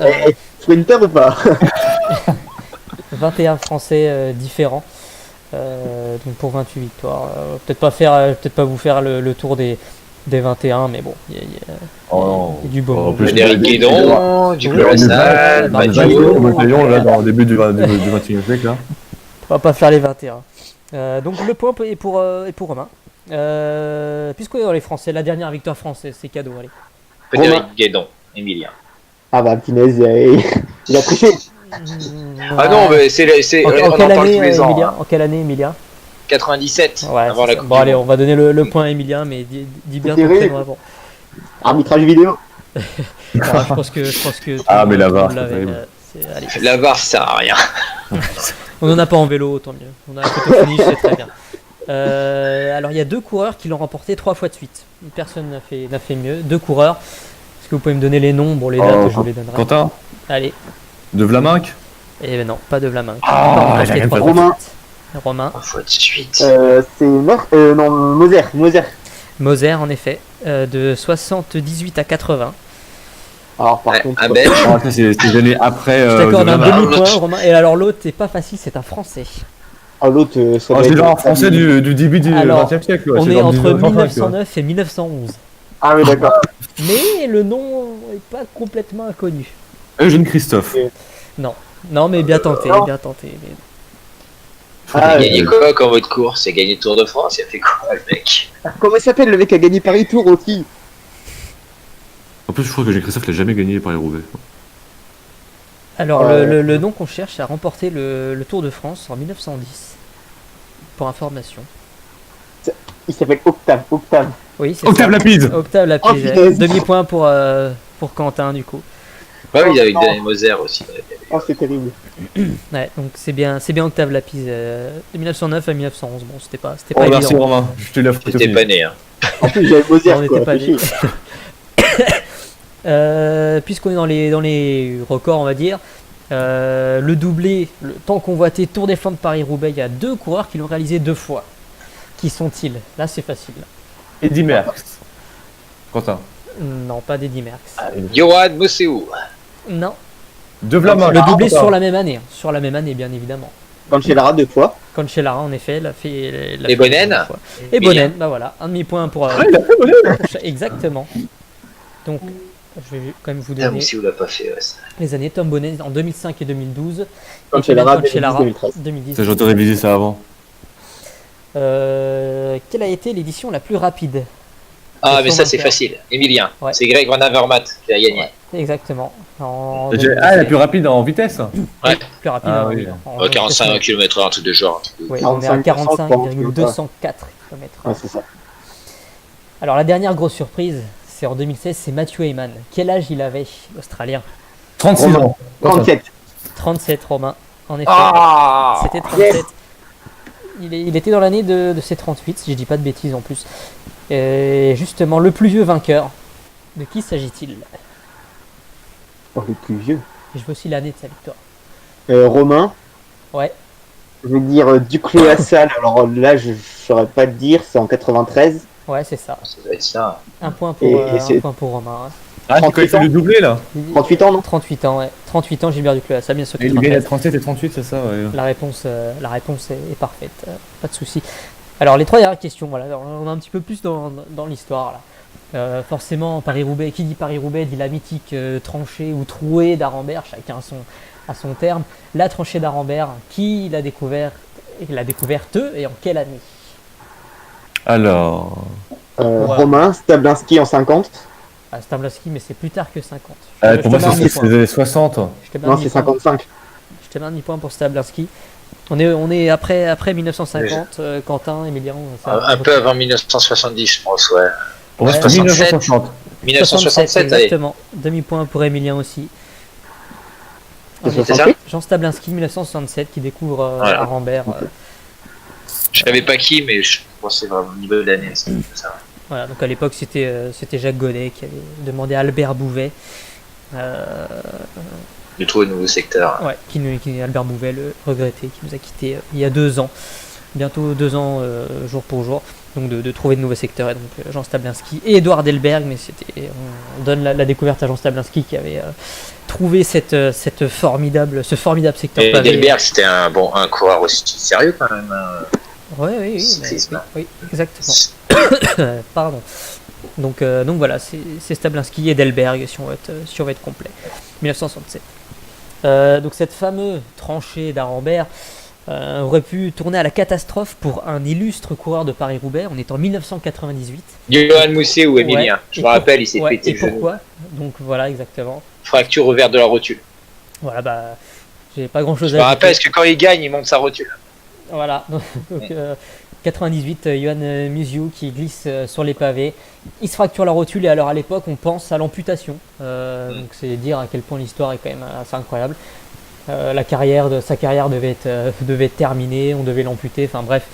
Sprinter ou pas? 21 Français différents. Donc pour 28 victoires. Peut-être pas vous faire le tour des 21, mais bon, il y a Oh, du beau En monde. plus, Frédéric Guédon, du Oui, Colossal, bah, Mathieu. Mathieu. bataillon là dans le début du 21e siècle là. On va pas faire les 21. Donc le point est pour Romain. Puisqu'on est dans les Français, la dernière victoire française, c'est cadeau, allez. Frédéric Guédon, Emilien. Ah bah, Pinez, il a triché. Ah non, mais c'est En on en quelle parle année, tous les ans. Emilien hein. En quelle année, Emilien 97, Ouais, avant c'est la ça. Coupe Bon, du allez, Monde. on va donner le point à Emilien, mais dis bien ton terrible. prénom avant. Arbitrage vidéo. Alors, je pense que Ah, mais la tout le VAR, monde l'avait, c'est terrible. allez. La VAR, ça sert à rien. On en a pas en vélo, tant mieux. On a un photo finish, c'est très bien. Alors, il y a deux coureurs qui l'ont remporté 3 fois de suite. Personne n'a fait mieux. Deux coureurs. Est-ce que vous pouvez me donner les noms? Bon, les dates, je vous les donnerai. Quentin. Allez. De Vlaminck. Eh ben non, pas de Vlaminck. Ah, Pas remporté j'ai rien 3 fait. fois de Romain. suite. Romain. 3 fois de suite. C'est non, Moser. Moser, en effet. De 78 à 80. Alors par Ouais, contre, un Belge. Ah, ça, c'est les années après. Je t'accorde de un Vlaminck. demi-point, Romain. Et alors, l'autre, c'est pas facile, c'est un français. l'autre, ça Ah, doit c'est être- genre un français du début du Alors, 20e siècle. Ouais, On c'est est genre entre 1905, tu vois. 1909 et 1911. Ah oui, d'accord. Mais le nom est pas complètement inconnu. Eugène Christophe. Non, mais bien tenté, Non. bien tenté. mais- Il Ah, a gagné quoi comme votre course? Il a gagné le Tour de France, il a fait quoi le mec? comment il s'appelle le mec qui a gagné Paris Tour aussi? En plus, je crois que Eugène Christophe l'a jamais gagné par les Roubaix. Alors, Ouais. le nom qu'on cherche a remporté le Tour de France en 1910. Pour information. Il s'appelle Octave. Oui, c'est Octave ça. Lapide. Octave Oh, Lapide. punaise. Demi-point pour Quentin, du coup. Ouais, il avait donné Moser aussi. Oh, c'est terrible. Ouais, donc c'est bien Octave Lapide. De 1909 à 1911. Bon, c'était pas Oh, merci évident. Romain. Je te l'offre. J'étais pas né. Hein. En plus, j'avais Moser, On quoi. n'était pas c'est nés. chier. Puisqu'on est dans les records, on va dire, le doublé, le tant convoité Tour des Flandres Paris-Roubaix, il y a deux coureurs qui l'ont réalisé 2 fois. Qui sont-ils? Là, c'est facile. Eddy Merckx. Quentin. Non, pas d'Eddy Merckx. Yoann Moseou. Non, De Vlaminck. le doublé Quentin. sur la même année. Sur la même année, bien évidemment. Cancellara 2 fois. Cancellara, en effet, l'a fait. Et Bonnen. Et Bonnen, bah voilà, un demi-point pour. Ah, il a fait Bonnen. Exactement. Donc, je vais quand même vous Ah, donner mais si vous l'avez pas fait, ouais. les années. Tom Bonnen en 2005 et 2012. Cancellara, Et Cancellara 2013. 2010. J'aurais dû réviser ça avant. Quelle a été l'édition la plus rapide? Ah, mais ça, 220 c'est heures. facile. Emilien. Ouais. C'est Greg Van Avermaet qui a gagné. Ouais, exactement. En Ah, la plus rapide en vitesse. Ouais. plus rapide. Ah en- oui. en- 45 km/h, un truc de genre. Ouais, on est à 45,204 km. Ouais, c'est ça. Alors la dernière grosse surprise, c'est en 2016, c'est Matthew Heyman. Quel âge il avait, l'Australien? 36 ans. 37. 37, Romain. En effet, Ah c'était 37. Il était dans l'année de ses 38, si je dis pas de bêtises en plus. Et justement, le plus vieux vainqueur, de qui s'agit-il? Oh, le plus vieux. Et je veux aussi l'année de sa victoire. Romain. Ouais. Je vais dire Duclos Lassalle. Alors là, je saurais pas te dire, c'est en 93. Ouais, c'est ça. Ça doit être ça. Un point pour, Et c'est- un point pour Romain. hein. Ah, c'est quand il fait le doublé là. 38 ans, non? 38 ans, ouais. 38 ans, Gilbert Duclos, ça bien sûr. Et il gagne à 37 et 38, c'est ça, ouais. La réponse est parfaite, pas de souci. Alors les trois dernières questions, voilà, alors, on est un petit peu plus dans l'histoire là. Forcément, Paris-Roubaix, qui dit Paris-Roubaix dit la mythique tranchée ou trouée d'Arambert, chacun à son terme. La tranchée d'Arambert, qui l'a découverte et en quelle année? Alors. Romain, Stablinski en 50. Stablinski, mais c'est plus tard que 50. Pour moi, c'est les années 60. Non, c'est 55. Je te mets un demi-point pour Stablinski. On est après 1950, Quentin, Emilien. Un peu avant 1970, je pense, ouais. Pour moi, c'est 1960. 1967, allez. exactement. Demi-point pour Emilien aussi. C'est C'est ça 68. Jean Stablinski, 1967, qui découvre Voilà. Arambert. Je savais pas qui, mais je pensais vraiment au niveau de l'année. C'est ça. Voilà, donc à l'époque, c'était Jacques Godet qui avait demandé à Albert Bouvet. De trouver un nouveau secteur. Ouais, Albert Bouvet, le regretté, qui nous a quittés il y a 2 ans. Bientôt 2 ans, jour pour jour. Donc de trouver de nouveaux secteurs. Et donc Jean Stablinski et Edouard Delberg, mais on donne la découverte à Jean Stablinski qui avait trouvé ce formidable secteur Et pavé. Delberg, c'était un coureur aussi sérieux quand même. Oui, Cyclisme. oui, exactement. Pardon. Donc voilà, c'est Stablinski et Delberg si on va être complet. 1967. Donc cette fameuse tranchée d'Arambert aurait pu tourner à la catastrophe pour un illustre coureur de Paris-Roubaix. On est en 1998. Johan Mousset ou Emilien. Ouais. Je me rappelle, il s'est Ouais, pété et le genou. pourquoi? Donc voilà, exactement. Fracture au verre de la rotule. Voilà, bah, j'ai pas grand chose Je à me dire. rappelle parce que quand il gagne, il monte sa rotule. Voilà, donc 98, Johan Muziou qui glisse sur les pavés. Il se fracture la rotule et alors à l'époque on pense à l'amputation. Donc c'est dire à quel point l'histoire est quand même assez incroyable. Sa carrière devait être terminée, on devait l'amputer, enfin bref,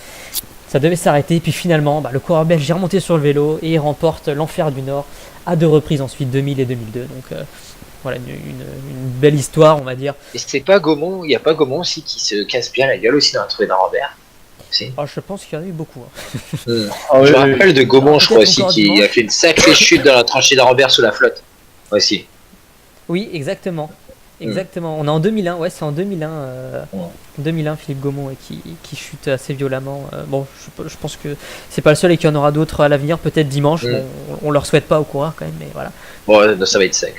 ça devait s'arrêter. Puis finalement, le coureur belge est remonté sur le vélo et il remporte l'Enfer du Nord à 2 reprises ensuite, 2000 et 2002. Donc voilà, une belle histoire, on va dire. Et c'est pas Gaumont, il n'y a pas Gaumont aussi qui se casse bien la gueule aussi dans la trouée d'Arambert. Si. Ah, je pense qu'il y en a eu beaucoup. hein. Je me rappelle de Gaumont, je crois Peut-être aussi, encore qui dimanche. a fait une sacrée chute dans la tranchée d'Arambert sous la flotte. Aussi. Oui, exactement. Exactement. On est en 2001, ouais, c'est en 2001. 2001, Philippe Gaumont qui chute assez violemment. Bon, je pense que c'est pas le seul et qu'il y en aura d'autres à l'avenir, peut-être dimanche. Bon, on leur souhaite pas au coureur quand même, mais voilà. Bon, ça va être sec.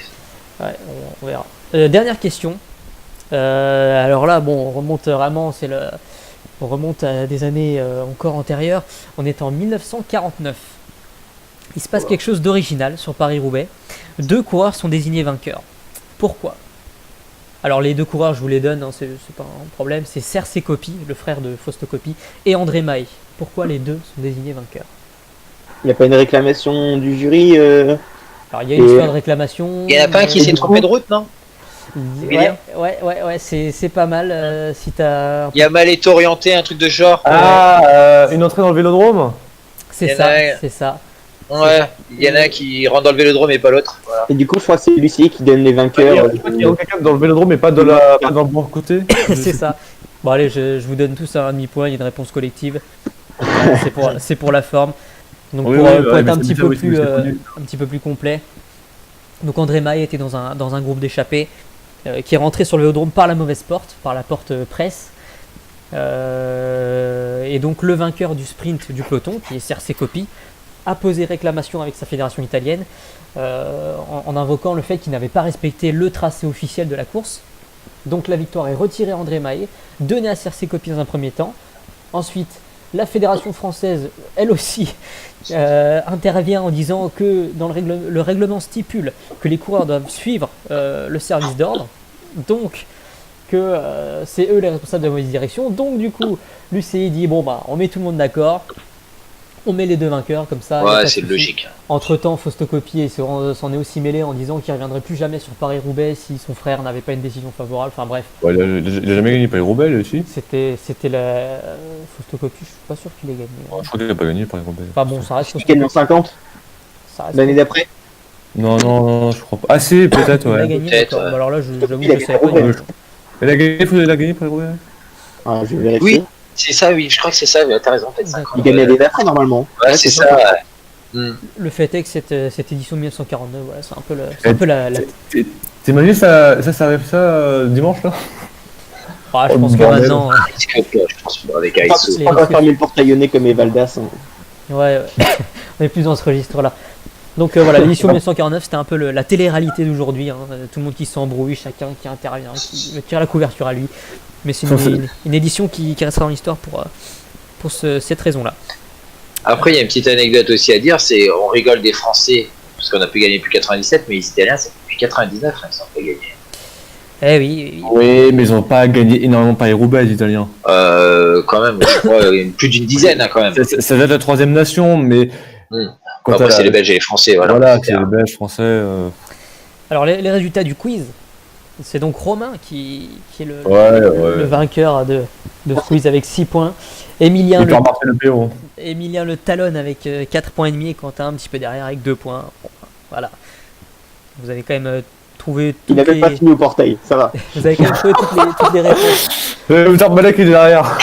Ouais, on verra. Dernière question. Alors là, bon, on remonte vraiment, on remonte à des années encore antérieures. On est en 1949. Il se passe quelque chose d'original sur Paris-Roubaix. 2 coureurs sont désignés vainqueurs. Pourquoi? Alors les 2 coureurs, je vous les donne, hein, c'est pas un problème. C'est Serge Coppi, le frère de Fausto Coppi, et André Maille. Pourquoi les 2 sont désignés vainqueurs? Il n'y a pas une réclamation du jury Alors il y a une histoire de réclamation. Il n'y en a pas un qui s'est trompé de route, non? Ouais, c'est pas mal. Si t'as... Il y a mal été orienté, un truc de genre. Une entrée dans le vélodrome. C'est Il y en ça, a- c'est ça. Ouais, il y en a un qui rentre dans le vélodrome et pas l'autre. Voilà. Et du coup, je crois que c'est Lucie qui donne les Il y vainqueurs. a quelqu'un dans le vélodrome, mais pas dans le bon côté. C'est ça. Bon allez, je vous donne tous un demi-point, il y a une réponse collective. C'est pour la forme. Donc Oui, pour oui, être ouais, un mais petit c'est peu bien, oui, un petit peu plus complet. Donc André Maille était dans un groupe d'échappés qui est rentré sur le vélodrome par la mauvaise porte, par la porte presse. Et donc le vainqueur du sprint du peloton, qui est Serse Coppi, a posé réclamation avec sa fédération italienne en invoquant le fait qu'il n'avait pas respecté le tracé officiel de la course. Donc la victoire est retirée à André Mahé, donnée à Serse Coppi dans un premier temps. Ensuite, la fédération française, elle aussi, intervient en disant que dans le règlement stipule que les coureurs doivent suivre le service d'ordre, donc que c'est eux les responsables de la mauvaise direction. Donc du coup, l'UCI dit bon bah on met tout le monde d'accord, on met les deux vainqueurs comme ça. Ouais, c'est logique. Entre temps, Fausto Coppi s'en est aussi mêlé en disant qu'il ne reviendrait plus jamais sur Paris-Roubaix si son frère n'avait pas une décision favorable. Enfin bref. Ouais, il a jamais gagné Paris-Roubaix, lui aussi. C'était la. Fausto Coppi, je suis pas sûr qu'il ait gagné. Ouais, je crois qu'il a pas gagné Paris-Roubaix. Enfin bon, ça reste. Il gagne en 50 l'année d'après. Non, je crois pas. Ah si, peut-être, Il a ouais. gagné, Peut-être, d'accord. ouais. Bah, alors là, j'avoue Il a que je savais gagné pas. Roubaix. Il a gagné Paris-Roubaix. Ah, je vais vérifier. Oui, c'est ça, oui, je crois que c'est ça, t'as raison, peut-être 50. Il gagne l'année d'après normalement. Ouais, c'est ça. Ouais. Le fait est que cette édition de 1949, voilà, c'est un peu la. T'imagines ça arrive ça dimanche là? Ah, je pense que bordel. maintenant. Je pense avec Pas Aiso. pas fermer le portaillonné comme Evaldas. Hein. Ouais, on est plus dans ce registre-là. Donc voilà, l'édition 1949, c'était un peu la télé-réalité d'aujourd'hui. Hein. Tout le monde qui s'embrouille, chacun qui intervient, qui tire la couverture à lui. Mais c'est une édition qui restera dans l'histoire pour cette raison-là. Après, il y a une petite anecdote aussi à dire, c'est on rigole des Français, parce qu'on a pu gagner depuis 97, mais les Italiens, c'est depuis 99, ils ont pas gagné. Eh oui. Oui, mais ils ont pas gagné énormément Paris-Roubaix, les Italiens. Quand même, je crois, plus d'une dizaine, hein, quand même. Ça date de la troisième nation, mais. Quand Après, t'as c'est la- les Belges et les Français, voilà. Voilà, c'est c'est clair. les Belges, Français. Alors les résultats du quiz, c'est donc Romain qui est le Ouais. vainqueur de ce quiz avec 6 points. Emilien Il peut remarquer le PO. le talonne avec 4 points et demi et Quentin un petit peu derrière avec 2 points. Bon, voilà. Vous avez quand même trouvé Il toutes n'avait les... pas fini au portail, ça va. Vous avez quand même trouvé toutes les réponses. Le Balak est derrière.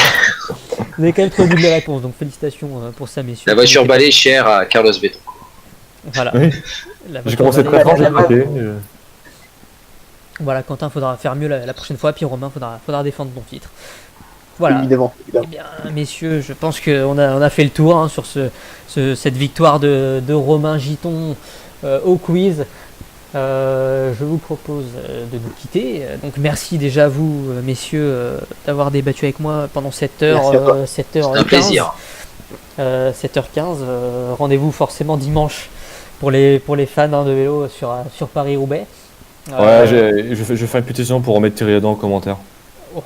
Vous avez quand même trouvé toutes les réponses, donc félicitations pour ça, messieurs. La voiture balai chère à Carlos Beton. Voilà. Oui. La J'ai voiture commencé balai. très fort, j'ai craqué. Voilà, Quentin, faudra faire mieux la prochaine fois, puis Romain, faudra défendre ton titre. Voilà. Évidemment. Eh bien, messieurs, je pense qu'on a fait le tour hein, sur cette victoire de Romain Giton au quiz. Je vous propose de nous quitter. Donc merci déjà à vous, messieurs, d'avoir débattu avec moi pendant 7 heures. Merci à toi. 7h15. Un plaisir. 7h15. Rendez-vous forcément dimanche pour les fans hein, de vélo sur Paris-Roubaix. Ouais, je fais une pétition pour remettre Thierry Adam en commentaire.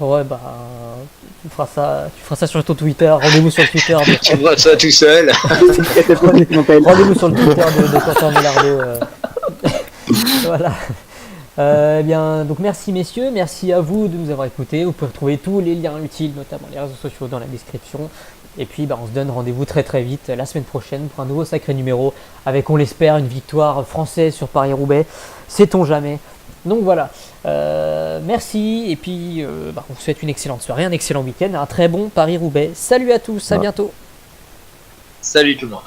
Ouais, bah, tu feras ça sur ton Twitter. Rendez-vous sur le Twitter. Tu vois ça tout seul. Rendez-vous sur le Twitter de Quentin Melardo. Voilà. Eh bien, donc merci messieurs, merci à vous de nous avoir écoutés. Vous pouvez retrouver tous les liens utiles, notamment les réseaux sociaux, dans la description. Et puis, bah, on se donne rendez-vous très très vite la semaine prochaine pour un nouveau sacré numéro avec, on l'espère, une victoire française sur Paris-Roubaix. Sait-on jamais. Donc voilà. Merci. Et puis, on vous souhaite une excellente soirée, un excellent week-end, un très bon Paris-Roubaix. Salut à tous, à bientôt. Salut tout le monde.